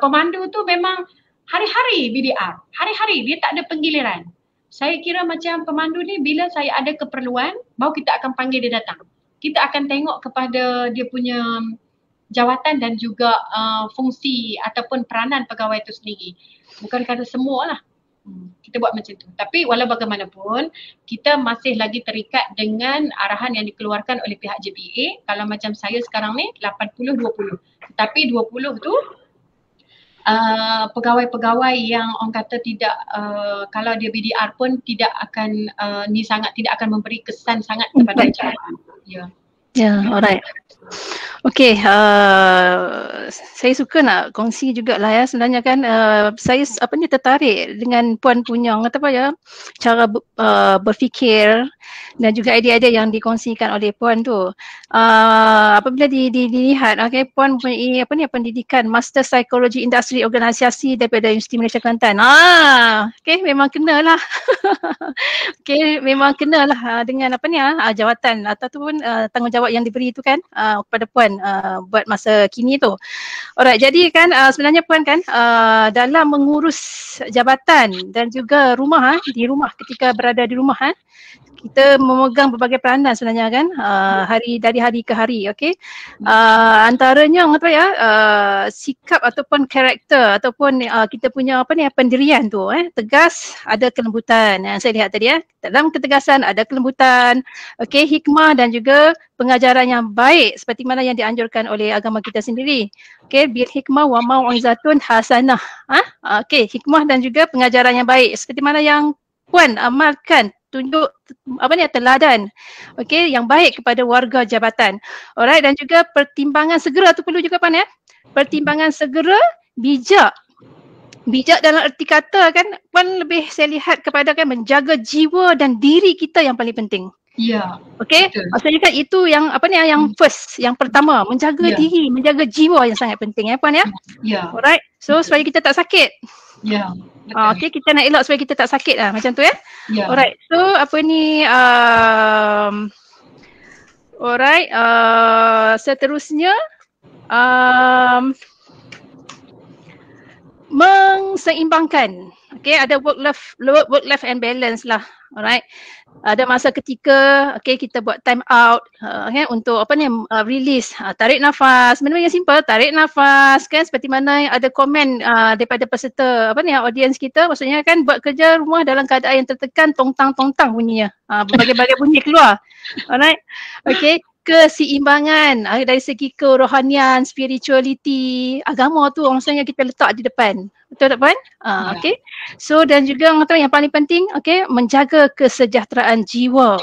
Pemandu tu memang hari-hari BDR, hari-hari dia tak ada penggiliran. Saya kira macam pemandu ni bila saya ada keperluan, baru kita akan panggil dia datang. Kita akan tengok kepada dia punya jawatan dan juga fungsi ataupun peranan pegawai itu sendiri. Bukan kata semua lah. Kita buat macam tu. Tapi walau bagaimanapun, kita masih lagi terikat dengan arahan yang dikeluarkan oleh pihak JPA. Kalau macam saya sekarang ni 80-20. Tapi 20 tu pegawai-pegawai yang orang kata tidak, kalau dia BDR pun tidak akan tidak akan memberi kesan sangat kepada jabatan. Alright. Okay, saya suka nak kongsi jugalah sebenarnya kan, saya tertarik dengan puan punya cara berfikir dan juga idea-idea yang dikongsikan oleh puan tu. Apabila dilihat, puan mempunyai pendidikan Master Psikologi Industri Organisasi daripada Universiti Malaysia Kelantan. Memang kenalah. Memang kenalah dengan jawatan ataupun tanggungjawab yang diberi itu kan kepada puan buat masa kini tu. Alright, jadi kan sebenarnya puan kan dalam mengurus jabatan dan juga rumah di rumah, ketika berada di rumah kita memegang berbagai peranan sebenarnya kan dari hari ke hari, antaranya sikap ataupun karakter ataupun kita punya pendirian tu tegas, ada kelembutan. Saya lihat tadi dalam ketegasan ada kelembutan, hikmah dan juga pengajaran yang baik seperti mana yang dianjurkan oleh agama kita sendiri. Bil hikmah wa mau'izatun hasanah. Hikmah dan juga pengajaran yang baik seperti mana yang puan amalkan, tunjuk teladan yang baik kepada warga jabatan. Alright, dan juga pertimbangan segera tu perlu juga puan pertimbangan segera, bijak dalam erti kata kan puan lebih saya lihat kepada menjaga jiwa dan diri kita yang paling penting. Ya. Okey, maksudnya kan itu yang apa ni, yang first, yang pertama, menjaga diri, menjaga jiwa yang sangat penting puan ya. Ya. Alright. So supaya kita tak sakit. Ya. Okey, kita nak elak supaya kita tak sakit macam tu ya. Ya. Alright. So apa ni alright, seterusnya mengseimbangkan. Okey, ada work life and balance lah. Alright. Ada masa ketika kita buat time out untuk apa ni, release, tarik nafas, benda yang simple, tarik nafas kan, seperti mana ada komen daripada peserta apa ni, audience kita, maksudnya kan buat kerja rumah dalam keadaan yang tertekan, tongtang bunyinya, berbagai-bagai bunyi keluar. Alright. Okey, keseimbangan dari segi kerohanian, spirituality, agama tu maksudnya kita letak di depan. Betul tak puan? Okey. So dan juga yang paling penting menjaga kesejahteraan jiwa.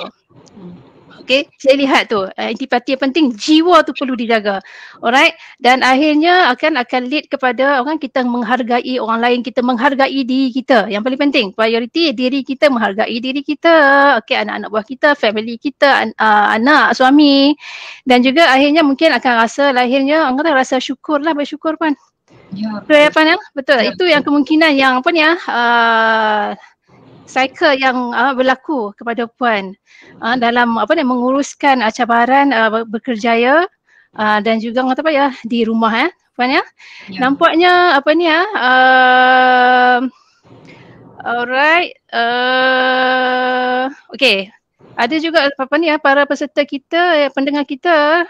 Okey, saya lihat tu intipati yang penting, jiwa tu perlu dijaga. Alright, dan akhirnya akan lead kepada kita menghargai orang lain, kita menghargai diri kita. Yang paling penting, priority diri kita, menghargai diri kita, anak-anak buah kita, family kita, anak, suami, dan juga akhirnya mungkin akan rasa lahirnya rasa syukur lah, bersyukur puan. Ya. Betul ya? Betul. Ya. Itu yang kemungkinan yang cycle yang berlaku kepada puan dalam menguruskan cabaran bekerjaya dan juga di rumah puan ya. Nampaknya alright. Okey. Ada juga para peserta kita, pendengar kita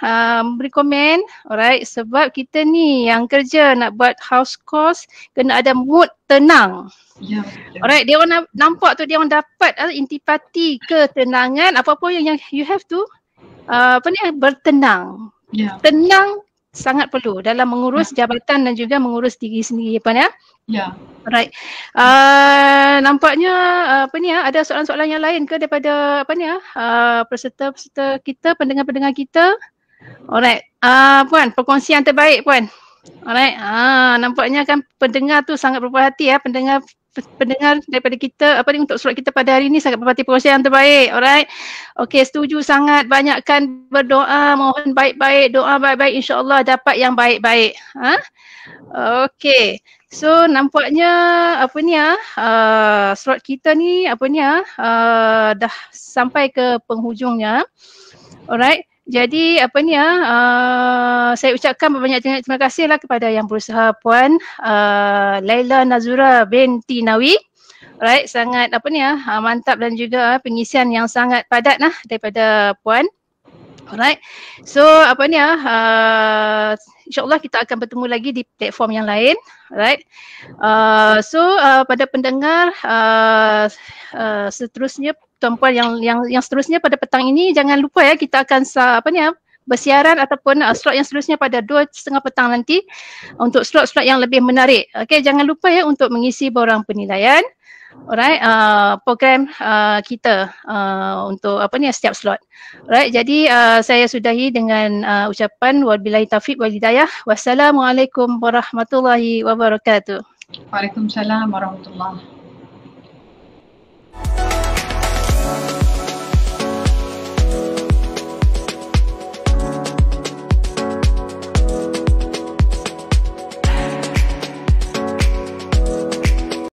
beri komen, alright, sebab kita ni yang kerja nak buat house course kena ada mood tenang. Ya. Alright, dia orang nampak tu, dia orang dapat intipati ketenangan, apa-apa yang you have to bertenang. Ya. Tenang sangat perlu dalam mengurus jabatan dan juga mengurus diri sendiri puan ya. Ya. Alright. Nampaknya ada soalan-soalan yang lain ke daripada peserta-peserta kita, pendengar-pendengar kita? Alright. Puan, perkongsian terbaik puan. Alright. Nampaknya kan pendengar tu sangat berpuas hati ya, pendengar daripada kita untuk surat kita pada hari ini sangat berhati, perkongsian yang terbaik. Alright. Okey, setuju sangat, banyakkan berdoa, mohon baik-baik, doa baik-baik, insya-Allah dapat yang baik-baik. Okey. So nampaknya surat kita ni dah sampai ke penghujungnya. Alright. Jadi saya ucapkan banyak terima kasihlah kepada yang berusaha puan Laila Nazura binti Nawi. Alright, sangat mantap dan juga pengisian yang sangat padat daripada puan. Alright. So insya-Allah kita akan bertemu lagi di platform yang lain. Alright. So pada pendengar seterusnya, tuan-puan yang seterusnya pada petang ini, jangan lupa ya, kita akan bersiaran ataupun slot yang seterusnya pada 2:30 petang nanti untuk slot-slot yang lebih menarik. Okey, jangan lupa ya untuk mengisi borang penilaian. Alright, program kita untuk setiap slot. Alright, jadi saya sudahi dengan ucapan wabillahi taufiq wal hidayah. Wassalamualaikum warahmatullahi wabarakatuh. Waalaikumsalam warahmatullahi wabarakatuh.